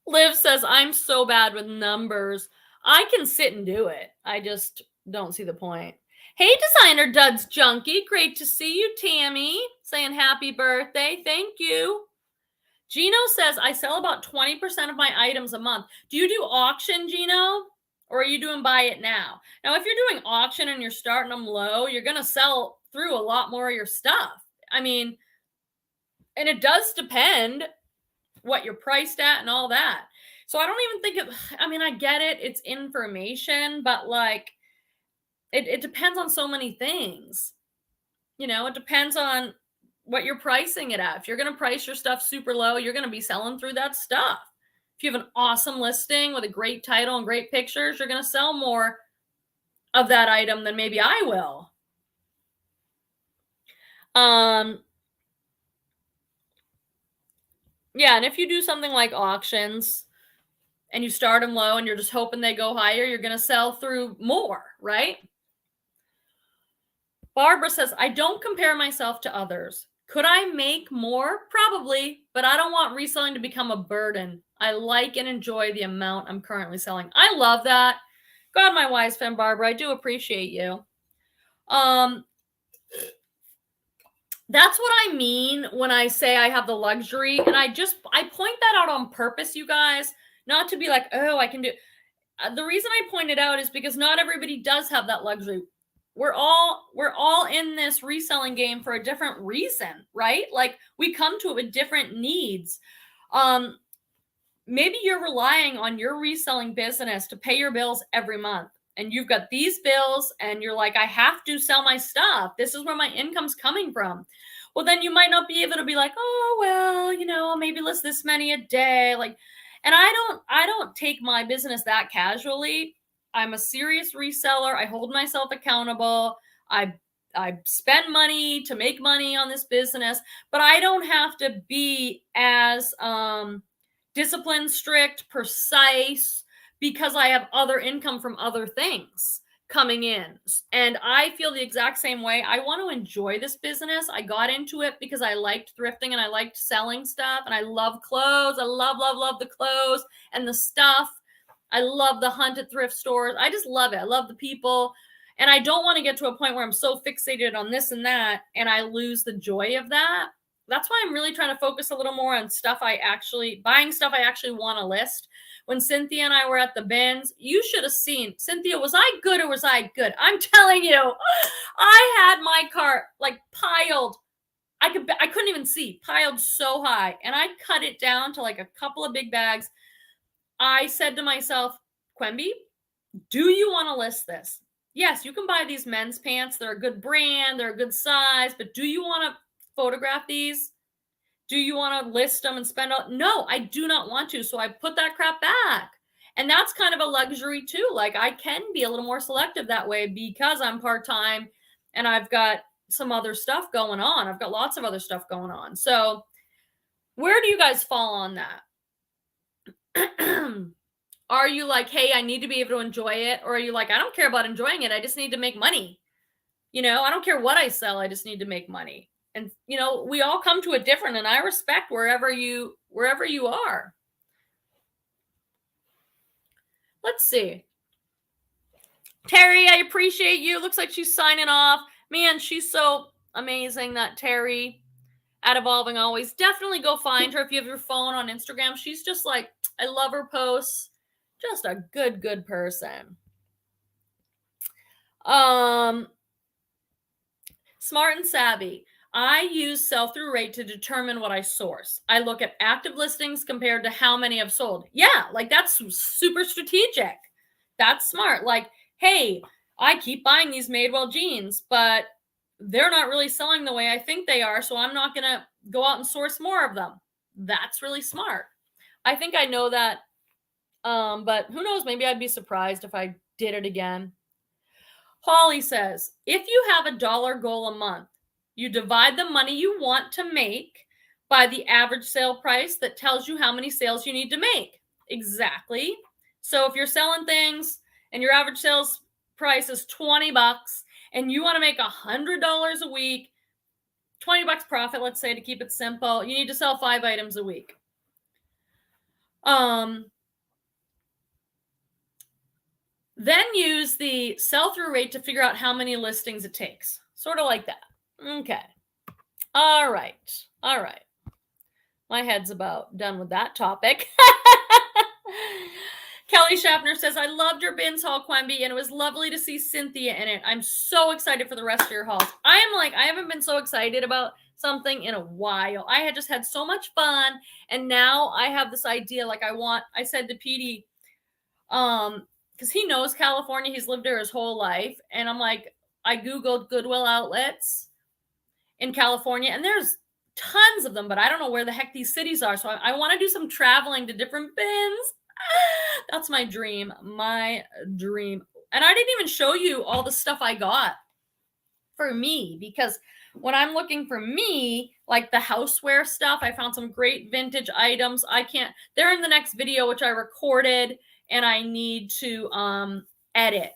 Liv says, I'm so bad with numbers. I can sit and do it. I just don't see the point. Hey, Designer Duds Junkie. Great to see you, Tammy. Saying happy birthday. Thank you. Gino says, I sell about 20% of my items a month. Do you do auction, Gino? Or are you doing buy it now? Now, if you're doing auction and you're starting them low, you're going to sell through a lot more of your stuff. I mean, and it does depend what you're priced at and all that. So I don't even think I get it. It's information, but like, it depends on so many things. It depends on what you're pricing it at. If you're going to price your stuff super low, you're going to be selling through that stuff. If you have an awesome listing with a great title and great pictures, you're going to sell more of that item than maybe I will. Yeah, and if you do something like auctions and you start them low and you're just hoping they go higher, you're going to sell through more, right? Barbara says, I don't compare myself to others. Could I make more? Probably, but I don't want reselling to become a burden. I like and enjoy the amount I'm currently selling. I love that. God, my wise friend, Barbara, I do appreciate you. That's what I mean when I say I have the luxury, and I point that out on purpose, you guys, not to be like, oh, I can do. The reason I point it out is because not everybody does have that luxury. We're all in this reselling game for a different reason, right? Like, we come to it with different needs. Maybe you're relying on your reselling business to pay your bills every month, and you've got these bills and you're like, I have to sell my stuff. This is where my income's coming from. Well, then you might not be able to be like, oh, well, maybe list this many a day. Like, and I don't take my business that casually. I'm a serious reseller. I hold myself accountable. I spend money to make money on this business, but I don't have to be as disciplined, strict, precise, because I have other income from other things coming in. And I feel the exact same way. I want to enjoy this business. I got into it because I liked thrifting and I liked selling stuff, and I love clothes. I love, love, love the clothes and the stuff. I love the hunt at thrift stores. I just love it. I love the people. And I don't want to get to a point where I'm so fixated on this and that and I lose the joy of that. That's why I'm really trying to focus a little more on buying stuff I actually want to list. When Cynthia and I were at the bins, you should have seen. Cynthia, was I good or was I good? I'm telling you, I had my cart like piled. I couldn't even see, piled so high. And I cut it down to like a couple of big bags. I said to myself, Quemby, do you want to list this? Yes, you can buy these men's pants. They're a good brand. They're a good size. But do you want to photograph these? Do you want to list them and spend all? No, I do not want to. So I put that crap back. And that's kind of a luxury too. Like, I can be a little more selective that way because I'm part-time and I've got some other stuff going on. I've got lots of other stuff going on. So where do you guys fall on that? Are you like, hey, I need to be able to enjoy it? Or are you like, I don't care about enjoying it. I just need to make money. I don't care what I sell. I just need to make money. And, we all come to it different, and I respect wherever you are. Let's see. Terry, I appreciate you. Looks like she's signing off. Man, she's so amazing, that Terry at Evolving Always. Definitely go find her if you have your phone on Instagram. She's just like, I love her posts. Just a good person. Smart and savvy. I use sell-through rate to determine what I source. I look at active listings compared to how many I've sold. Yeah, like that's super strategic. That's smart. Like, hey, I keep buying these Madewell jeans, but they're not really selling the way I think they are, so I'm not going to go out and source more of them. That's really smart. I think I know that, but who knows? Maybe I'd be surprised if I did it again. Holly says, if you have a dollar goal a month, you divide the money you want to make by the average sale price that tells you how many sales you need to make. Exactly. So if you're selling things and your average sales price is $20 and you want to make $100 a week, $20 profit, let's say, to keep it simple, you need to sell 5 items a week. Then use the sell-through rate to figure out how many listings it takes. Sort of like that. Okay. All right. My head's about done with that topic. Kelly Schaffner says, I loved your bins haul, Quemby, and it was lovely to see Cynthia in it. I'm so excited for the rest of your hauls. I haven't been so excited about something in a while. I had just had so much fun, and now I have this idea, like I said to Petey, because he knows California. He's lived there his whole life. And I'm like, I Googled Goodwill outlets in California, and there's tons of them, but I don't know where the heck these cities are. So I want to do some traveling to different bins. That's my dream. My dream. And I didn't even show you all the stuff I got for me, because when I'm looking for me, like the houseware stuff, I found some great vintage items. They're in the next video, which I recorded, and I need to edit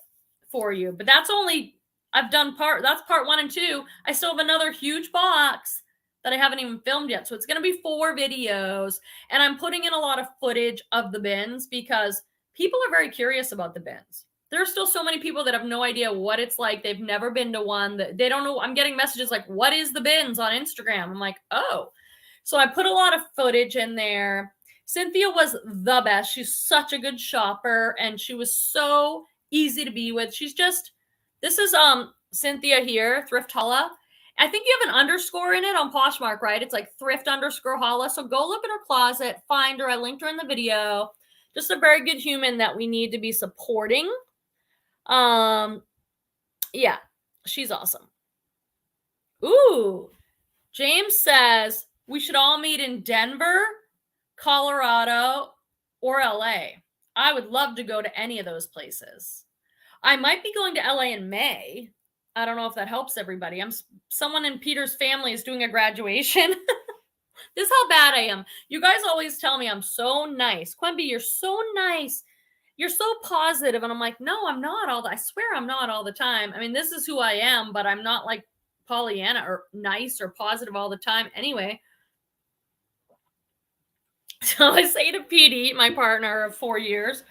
for you. But that's part 1 and 2. I still have another huge box that I haven't even filmed yet. So it's going to be 4 videos, and I'm putting in a lot of footage of the bins because people are very curious about the bins. There are still so many people that have no idea what it's like. They've never been to one. They don't know. I'm getting messages like, what is the bins on Instagram? I'm like, oh. So I put a lot of footage in there. Cynthia was the best. She's such a good shopper, and she was so easy to be with. This is Cynthia here, Thrift Hauls. I think you have an underscore in it on Poshmark, right? It's like thrift_Hauls. So go look in her closet, find her. I linked her in the video. Just a very good human that we need to be supporting. Yeah, she's awesome. Ooh, James says we should all meet in Denver, Colorado, or LA. I would love to go to any of those places. I might be going to LA in May. I don't know if that helps everybody. Someone in Peter's family is doing a graduation. This is how bad I am. You guys always tell me I'm so nice. Quimby, you're so nice. You're so positive. And I'm like, no, I'm not I swear I'm not all the time. I mean, this is who I am, but I'm not like Pollyanna or nice or positive all the time anyway. So I say to Petey, my partner of 4 years,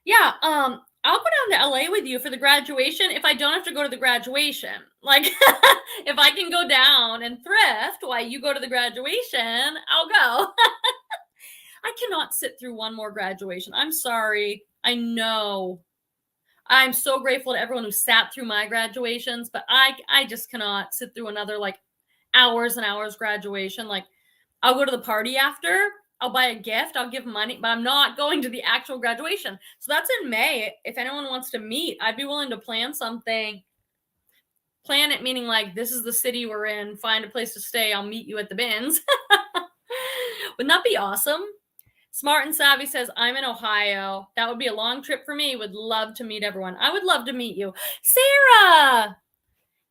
yeah, I'll go down to LA with you for the graduation if I don't have to go to the graduation. Like, if I can go down and thrift while you go to the graduation, I'll go. I cannot sit through one more graduation. I'm sorry. I know. I'm so grateful to everyone who sat through my graduations, but I just cannot sit through another like hours and hours graduation. Like, I'll go to the party after, I'll buy a gift, I'll give money, but I'm not going to the actual graduation. So that's in May. If anyone wants to meet, I'd be willing to plan something. Plan it, meaning like, this is the city we're in, find a place to stay, I'll meet you at the bins. Wouldn't that be awesome? Smart and Savvy says, I'm in Ohio. That would be a long trip for me. Would love to meet everyone. I would love to meet you. Sarah!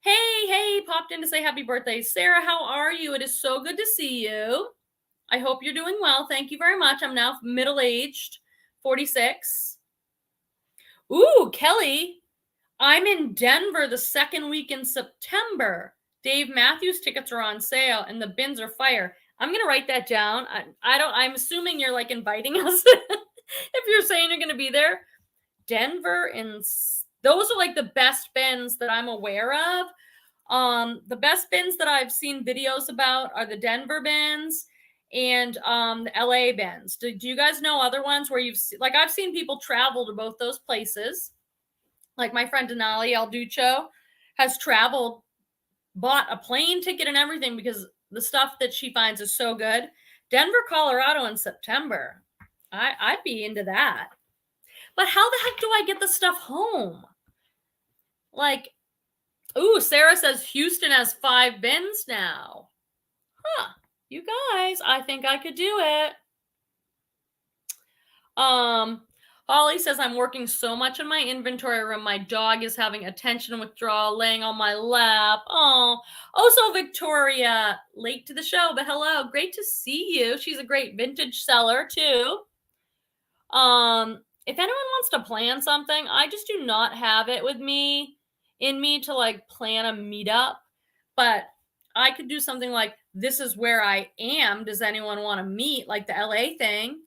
Hey, popped in to say happy birthday. Sarah, how are you? It is so good to see you. I hope you're doing well. Thank you very much. I'm now middle-aged, 46. Ooh, Kelly, I'm in Denver the second week in September. Dave Matthews tickets are on sale and the bins are fire. I'm going to write that down. I'm assuming you're like inviting us if you're saying you're going to be there. Denver, and those are like the best bins that I'm aware of. The best bins that I've seen videos about are the Denver bins and the LA bins. Do you guys know other ones where I've seen people travel to both those places. Like my friend Denali Alducho has traveled, bought a plane ticket and everything because the stuff that she finds is so good. Denver, Colorado in September. I'd be into that. But how the heck do I get the stuff home? Like, ooh, Sarah says Houston has 5 bins now. Huh. You guys, I think I could do it. Holly says, I'm working so much in my inventory room. My dog is having attention withdrawal, laying on my lap. Oh, so Victoria, late to the show, but hello. Great to see you. She's a great vintage seller too. If anyone wants to plan something, I just do not have it in me to like plan a meetup, but I could do something like, this is where I am. Does anyone want to meet? Like the LA thing.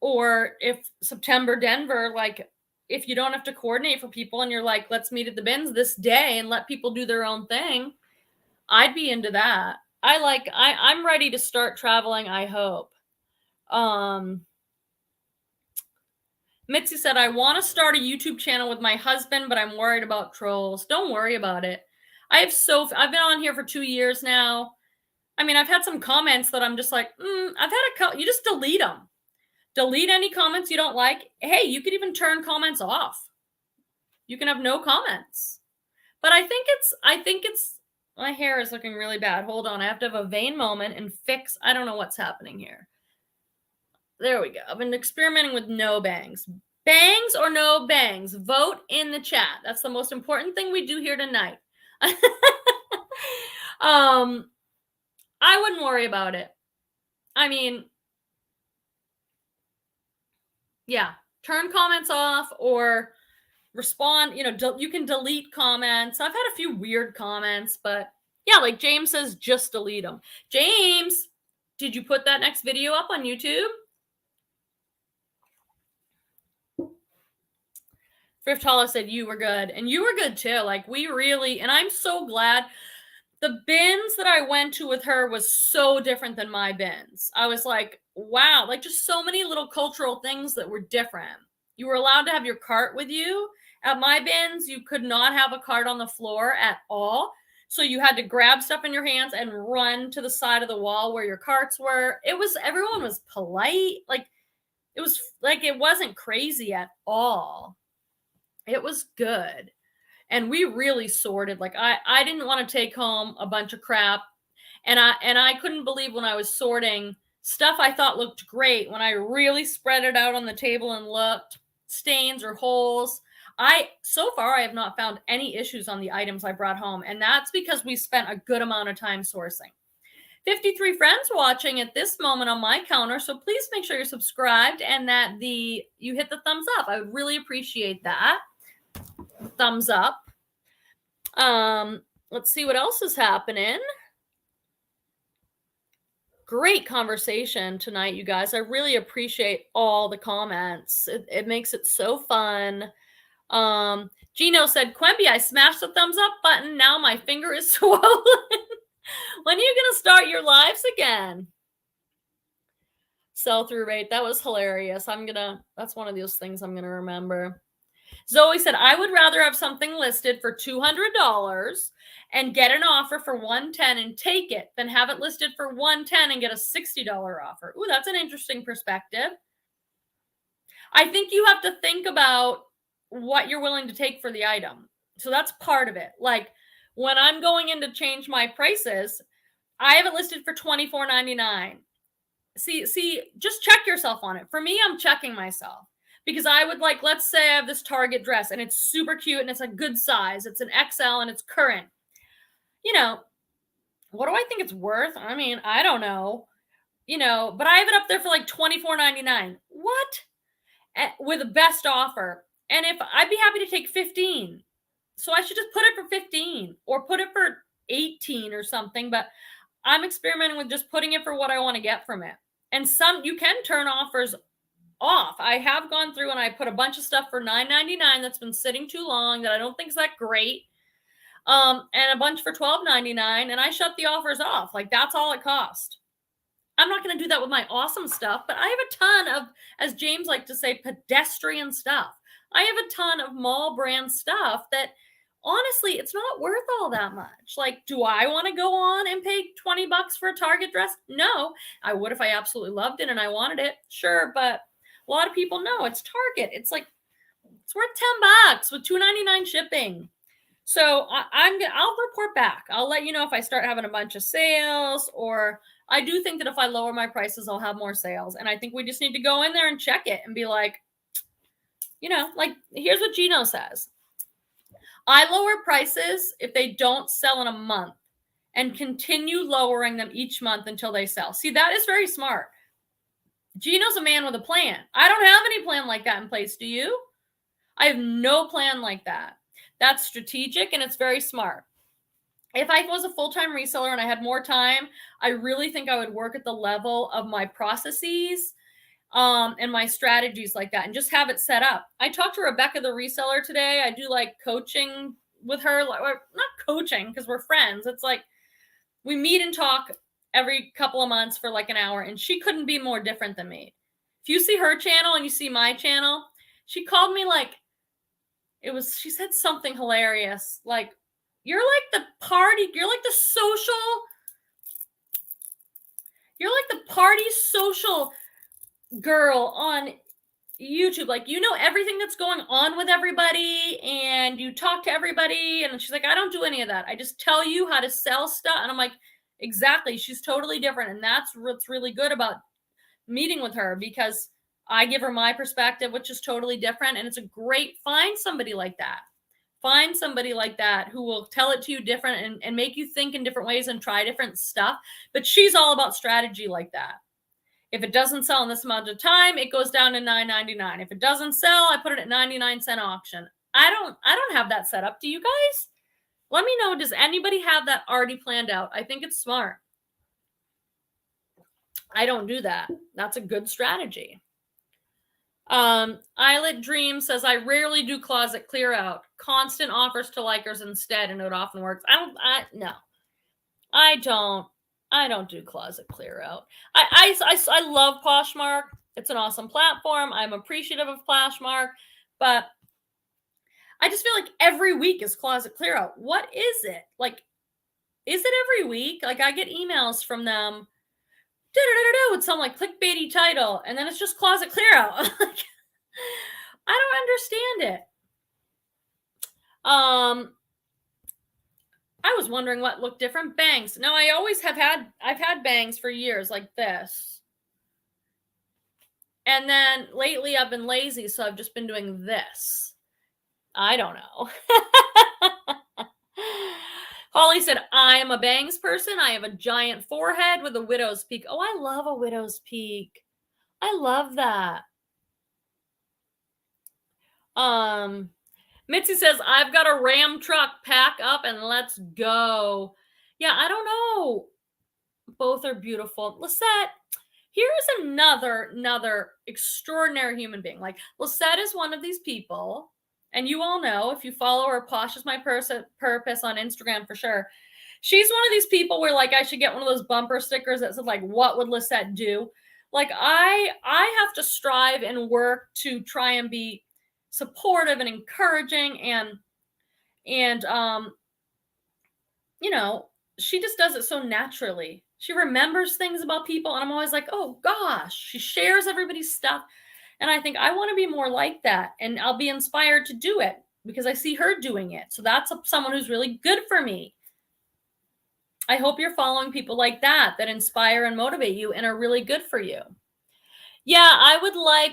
Or if September Denver, like if you don't have to coordinate for people and you're like, let's meet at the bins this day and let people do their own thing, I'd be into that. I'm ready to start traveling, I hope. Mitzi said, I want to start a YouTube channel with my husband, but I'm worried about trolls. Don't worry about it. I've been on here for 2 years now. I mean, I've had some comments that I'm just like, I've had you just delete them. delete any comments you don't like. Hey, you could even turn comments off. You can have no comments. But I think it's, my hair is looking really bad. Hold on, I have to have a vain moment and fix, I don't know what's happening here. There we go. I've been experimenting with no bangs. Bangs or no bangs? Vote in the chat. That's the most important thing we do here tonight. I wouldn't worry about it. I mean, yeah, turn comments off or respond. You can delete comments. I've had a few weird comments, but yeah, like James says, just delete them. James, did you put that next video up on YouTube? Thrift Hauls said you were good, and you were good too. Like, we really, and I'm so glad. The bins that I went to with her was so different than my bins. I was like, wow, like just so many little cultural things that were different. You were allowed to have your cart with you. At my bins, you could not have a cart on the floor at all. So you had to grab stuff in your hands and run to the side of the wall where your carts were. Everyone was polite. Like, it wasn't crazy at all. It was good. And we really sorted. Like, I didn't want to take home a bunch of crap. And I couldn't believe when I was sorting stuff I thought looked great, when I really spread it out on the table and looked, stains or holes. So far I have not found any issues on the items I brought home. And that's because we spent a good amount of time sourcing. 53 friends watching at this moment on my counter. So please make sure you're subscribed and that you hit the thumbs up. I would really appreciate that. Thumbs up. Let's see what else is happening. Great conversation tonight, you guys. I really appreciate all the comments. It makes it so fun. Gino said, Quemby, I smashed the thumbs up button. Now my finger is swollen. When are you going to start your lives again? Sell-through rate. That was hilarious. That's one of those things I'm going to remember. Zoe said, I would rather have something listed for $200 and get an offer for $110 and take it than have it listed for $110 and get a $60 offer. Ooh, that's an interesting perspective. I think you have to think about what you're willing to take for the item. So that's part of it. Like, when I'm going in to change my prices, I have it listed for $24.99. See, just check yourself on it. For me, I'm checking myself. Because I would let's say I have this Target dress and it's super cute and it's a good size. It's an XL and it's current. What do I think it's worth? I mean, I don't know. But I have it up there for like $24.99. What? With a best offer. And if I'd be happy to take 15. So I should just put it for 15 or put it for 18 or something. But I'm experimenting with just putting it for what I want to get from it. And you can turn offers off. I have gone through and I put a bunch of stuff for $9.99 that's been sitting too long that I don't think is that great. And a bunch for $12.99, and I shut the offers off. Like, that's all it cost. I'm not going to do that with my awesome stuff, but I have a ton of, as James liked to say, pedestrian stuff. I have a ton of mall brand stuff that honestly, it's not worth all that much. Like, do I want to go on and pay $20 for a Target dress? No. I would if I absolutely loved it and I wanted it. Sure, but a lot of people know it's Target. It's worth $10 with $2.99 shipping. So I'll report back. I'll let you know if I start having a bunch of sales, or I do think that if I lower my prices, I'll have more sales. And I think we just need to go in there and check it and be like, here's what Gino says. I lower prices if they don't sell in a month and continue lowering them each month until they sell. See, that is very smart. Gino's a man with a plan. I don't have any plan like that in place. Do you? I have no plan like that. That's strategic and it's very smart. If I was a full-time reseller and I had more time, I really think I would work at the level of my processes and my strategies like that and just have it set up. I talked to Rebecca, the reseller, today. I do coaching with her, not coaching because we're friends. It's like we meet and talk every couple of months for an hour, and she couldn't be more different than me. If you see her channel and you see my channel, she called me she said something hilarious. You're the party, you're the social, you're the party social girl on YouTube, like, you know everything that's going on with everybody and you talk to everybody. And she's like, I don't do any of that. I just tell you how to sell stuff. And I'm like, exactly. She's totally different. And that's what's really good about meeting with her, because I give her my perspective, which is totally different. And it's a great, find somebody like that. Find somebody like that who will tell it to you different and make you think in different ways and try different stuff. But she's all about strategy like that. If it doesn't sell in this amount of time, it goes down to $9.99. If it doesn't sell, I put it at 99-cent auction. I don't have that set up. Do you guys? Let me know. Does anybody have that already planned out? I think it's smart. I don't do that. That's a good strategy. Eyelet Dream says, I rarely do closet clear out. Constant offers to likers instead, and it often works. I don't do closet clear out. I love Poshmark. It's an awesome platform. I'm appreciative of Poshmark, but I just feel like every week is closet clear out. What is it? Like, is it every week? Like, I get emails from them with some like clickbaity title, and then it's just closet clear out. I don't understand it. I was wondering what looked different. Bangs. No, I've had bangs for years like this. And then lately I've been lazy, so I've just been doing this. I don't know. Holly said, I am a bangs person. I have a giant forehead with a widow's peak. Oh, I love a widow's peak. I love that. Mitzi says, I've got a Ram truck. Pack up and let's go. Yeah, I don't know. Both are beautiful. Lisette, here's another extraordinary human being. Like, Lisette is one of these people, and you all know, if you follow her, Posh is my purpose on Instagram for sure. She's one of these people where, like, I should get one of those bumper stickers that said, like, what would Lisette do? Like, I have to strive and work to try and be supportive and encouraging, and you know, she just does it so naturally. She remembers things about people, and I'm always like, oh gosh, she shares everybody's stuff. And I think I want to be more like that, and I'll be inspired to do it because I see her doing it. So that's someone who's really good for me. I hope you're following people like that inspire and motivate you and are really good for you. Yeah, I would like,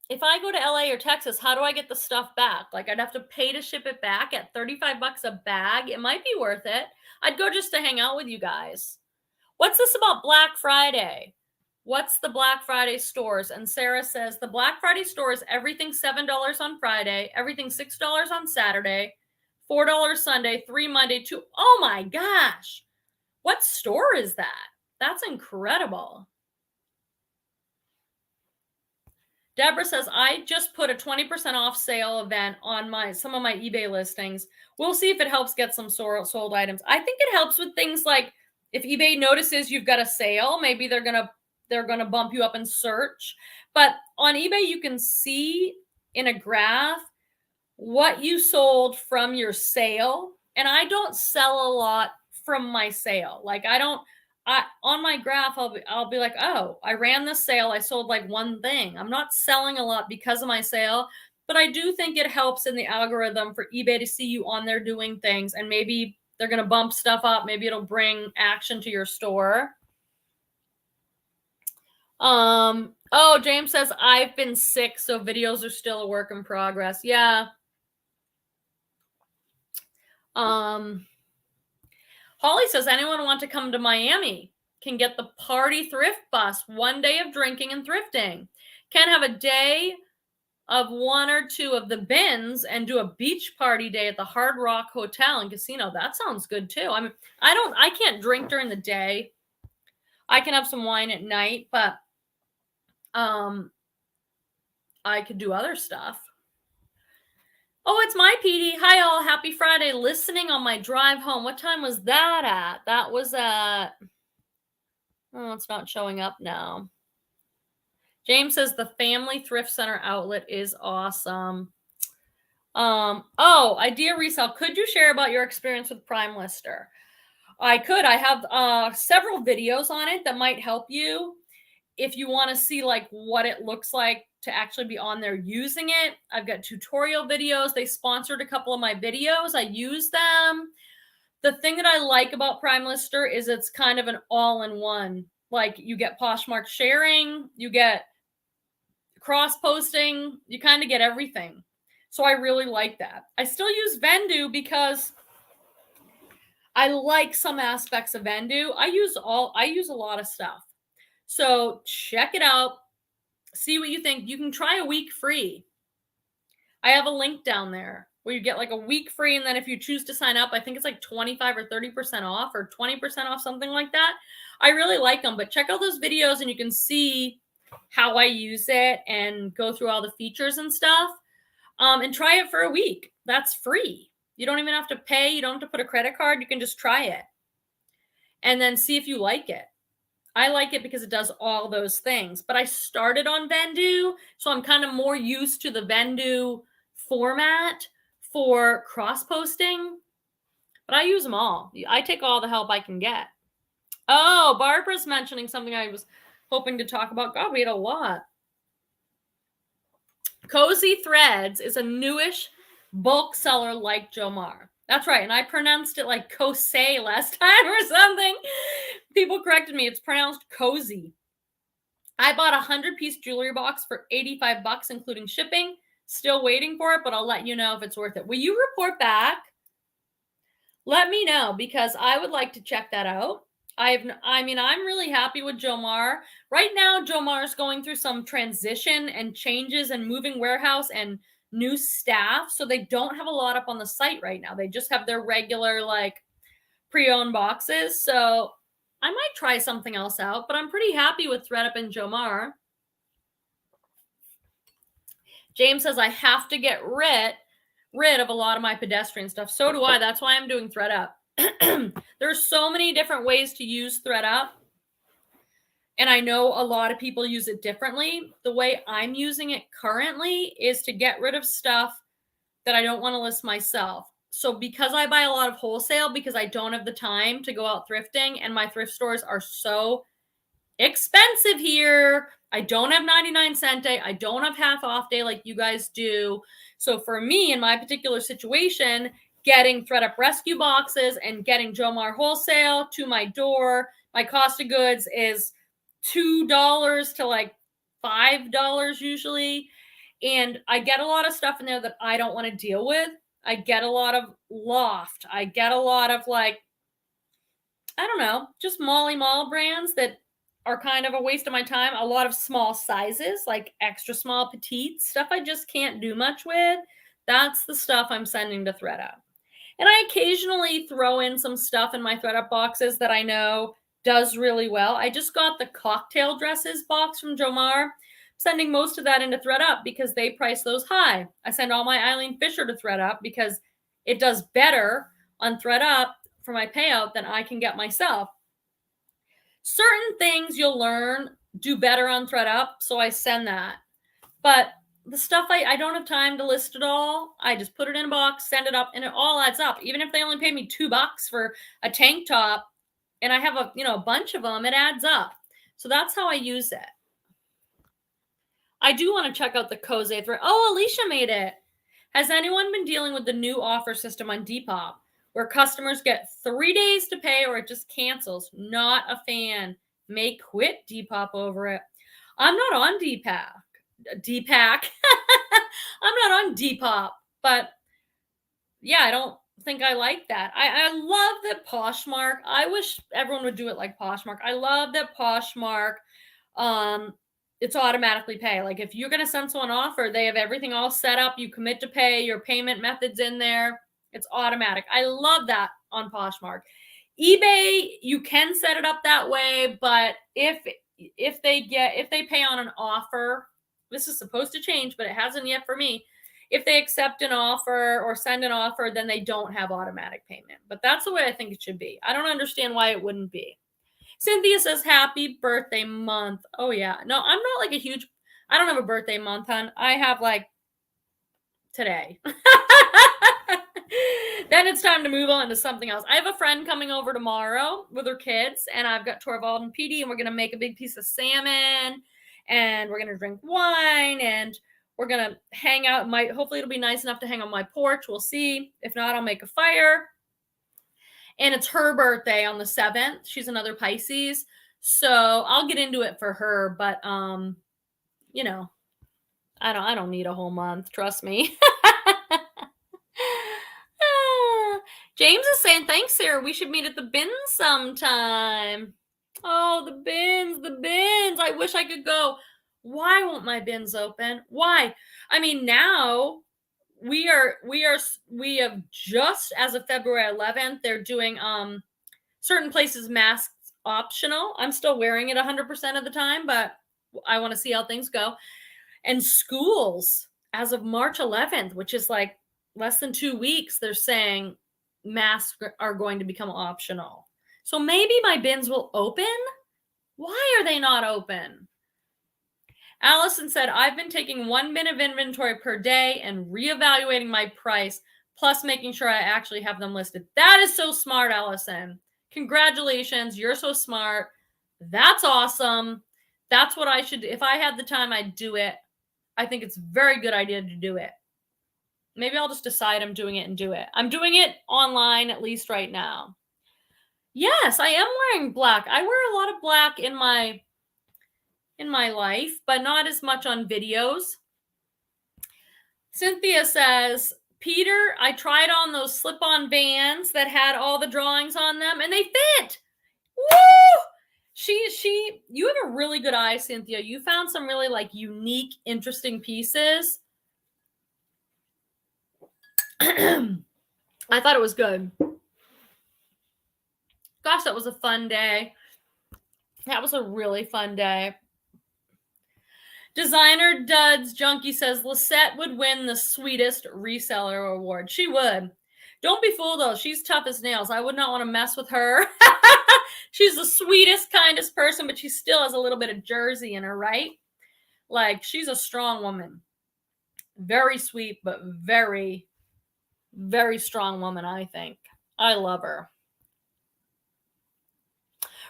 if I go to LA or Texas, how do I get the stuff back? Like, I'd have to pay to ship it back at $35 a bag. It might be worth it. I'd go just to hang out with you guys. What's this about Black Friday? What's the Black Friday stores? And Sarah says, the Black Friday store is everything $7 on Friday, everything $6 on Saturday, $4 Sunday, $3 Monday, $2. Oh my gosh. What store is that? That's incredible. Deborah says, I just put a 20% off sale event on some of my eBay listings. We'll see if it helps get some sold items. I think it helps with things like if eBay notices you've got a sale, maybe they're gonna bump you up in search. But on eBay, you can see in a graph what you sold from your sale. And I don't sell a lot from my sale. Like, on my graph, I'll be like, oh, I ran this sale. I sold like one thing. I'm not selling a lot because of my sale, but I do think it helps in the algorithm for eBay to see you on there doing things, and maybe they're going to bump stuff up. Maybe it'll bring action to your store. Oh, James says, I've been sick, so videos are still a work in progress. Yeah. Holly says, anyone want to come to Miami can get the party thrift bus, 1 day of drinking and thrifting. Can have a day of one or two of the bins and do a beach party day at the Hard Rock Hotel and Casino. That sounds good too. I mean, I can't drink during the day. I can have some wine at night, but I could do other stuff. Oh, it's my PD. Hi, all. Happy Friday. Listening on my drive home. What time was that at? That was at... Oh, it's not showing up now. James says the Family Thrift Center outlet is awesome. Oh, Idea Resale. Could you share about your experience with Prime Lister? I could. I have several videos on it that might help you. if you want to see like what it looks like to actually be on there using it, I've got tutorial videos. They sponsored a couple of my videos. I use them. The thing that I like about Prime Lister is it's kind of an all-in-one. Like you get Poshmark sharing, you get cross-posting, you kind of get everything. So I really like that. I still use Vendoo because I like some aspects of Vendoo. I use a lot of stuff. So check it out. See what you think. You can try a week free. I have a link down there where you get like a week free. And then if you choose to sign up, I think it's like 25 or 30% off or 20% off, something like that. I really like them, but check out those videos and you can see how I use it and go through all the features and stuff. And try it for a week. That's free. You don't even have to pay. You don't have to put a credit card. You can just try it and then see if you like it. I like it because it does all those things, but I started on Vendoo, so I'm kind of more used to the Vendoo format for cross-posting, but I use them all. I take all the help I can get. Oh, Barbara's mentioning something I was hoping to talk about. God, we had a lot. Cozy Threads is a newish bulk seller like Jomar. That's right. And I pronounced it like Kosei last time or something. People corrected me. It's pronounced cozy. I bought a 100-piece jewelry box for $85, including shipping. Still waiting for it, but I'll let you know if it's worth it. Will you report back? Let me know because I would like to check that out. I'm really happy with Jomar. Right now, Jomar is going through some transition and changes and moving warehouse and new staff. So they don't have a lot up on the site right now. They just have their regular like pre-owned boxes. So I might try something else out, but I'm pretty happy with Thredup and Jomar. James says I have to get rid of a lot of my pedestrian stuff. So do I. That's why I'm doing Thredup. There's so many different ways to use Thredup. And I know a lot of people use it differently. The way I'm using it currently is to get rid of stuff that I don't want to list myself. So because I buy a lot of wholesale, because I don't have the time to go out thrifting and my thrift stores are so expensive here. I don't have 99-cent day. I don't have half off day like you guys do. So for me, in my particular situation, getting Thredup rescue boxes and getting Jomar Wholesale to my door, my cost of goods is $2 to like $5 usually. And I get a lot of stuff in there that I don't want to deal with. I get a lot of loft. I get a lot of like, I don't know, just Molly Mall brands that are kind of a waste of my time. A lot of small sizes, like extra small, petite stuff I just can't do much with. That's the stuff I'm sending to Thredup. And I occasionally throw in some stuff in my Thredup boxes that I know does really well. I just got the cocktail dresses box from Jomar. Sending most of that into Thredup because they price those high. I send all my Eileen Fisher to Thredup because it does better on Thredup for my payout than I can get myself. Certain things you'll learn do better on Thredup, so I send that. But the stuff I don't have time to list it all. I just put it in a box, send it up, and it all adds up. Even if they only pay me $2 for a tank top, and I have a bunch of them, it adds up. So that's how I use it. I do want to check out the Cozy thread. Oh, Alicia made it. Has anyone been dealing with the new offer system on Depop where customers get 3 days to pay or it just cancels? Not a fan. May quit Depop over it. I'm not on Depop. I'm not on Depop, but yeah, I don't think I like that. I love that Poshmark. I wish everyone would do it like Poshmark. I love that Poshmark, it's automatically pay. Like if you're going to send someone an offer, they have everything all set up. You commit to pay, your payment method's in there. It's automatic. I love that on Poshmark. eBay, you can set it up that way, but if they pay on an offer, this is supposed to change, but it hasn't yet for me. If they accept an offer or send an offer, then they don't have automatic payment. But that's the way I think it should be. I don't understand why it wouldn't be. Cynthia says, happy birthday month. Oh, yeah. No, I'm not like I don't have a birthday month, hon. I have like today. Then it's time to move on to something else. I have a friend coming over tomorrow with her kids, and I've got Torvald and Petey, and we're going to make a big piece of salmon, and we're going to drink wine, and we're going to hang out. Hopefully it'll be nice enough to hang on my porch. We'll see. If not, I'll make a fire. And it's her birthday on the 7th. She's another Pisces. So I'll get into it for her, but you know, I don't need a whole month, trust me. James is saying, thanks, Sarah. We should meet at the bins sometime. Oh, the bins. I wish I could go. Why won't my bins open? Why? I mean, now we have just, as of February 11th, they're doing certain places masks optional. I'm still wearing it 100% of the time, but I want to see how things go. And schools, as of March 11th, which is like less than 2 weeks, they're saying masks are going to become optional. So maybe my bins will open. Why are they not open? Allison said, I've been taking 1 bin of inventory per day and reevaluating my price, plus making sure I actually have them listed. That is so smart, Allison. Congratulations. You're so smart. That's awesome. That's what I should do. If I had the time, I'd do it. I think it's a very good idea to do it. Maybe I'll just decide I'm doing it and do it. I'm doing it online, at least right now. Yes, I am wearing black. I wear a lot of black in my life, but not as much on videos. Cynthia says, Peter, I tried on those slip-on Vans that had all the drawings on them, and they fit. Woo! You have a really good eye, Cynthia. You found some really like unique, interesting pieces. I thought it was good. Gosh, that was a fun day. That was a really fun day. Designer Duds Junkie says Lisette would win the sweetest reseller award. She would. Don't be fooled though. She's tough as nails. I would not want to mess with her. She's the sweetest, kindest person, but she still has a little bit of Jersey in her, right? Like, she's a strong woman. Very sweet, but very, very strong woman, I think. I love her.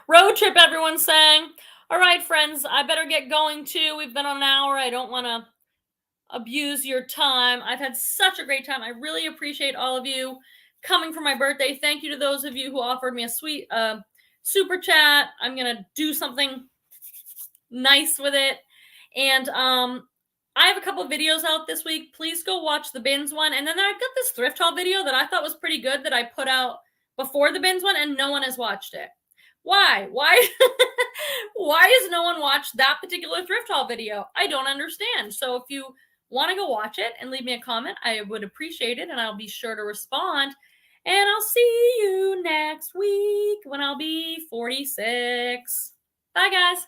Road trip, everyone's saying. All right, friends, I better get going too. We've been on an hour. I don't want to abuse your time. I've had such a great time. I really appreciate all of you coming for my birthday. Thank you to those of you who offered me a sweet super chat. I'm going to do something nice with it. And I have a couple of videos out this week. Please go watch the bins one. And then I've got this thrift haul video that I thought was pretty good that I put out before the bins one, and no one has watched it. Why? Why has no one watched that particular thrift haul video? I don't understand. So if you want to go watch it and leave me a comment, I would appreciate it, and I'll be sure to respond. And I'll see you next week when I'll be 46. Bye, guys.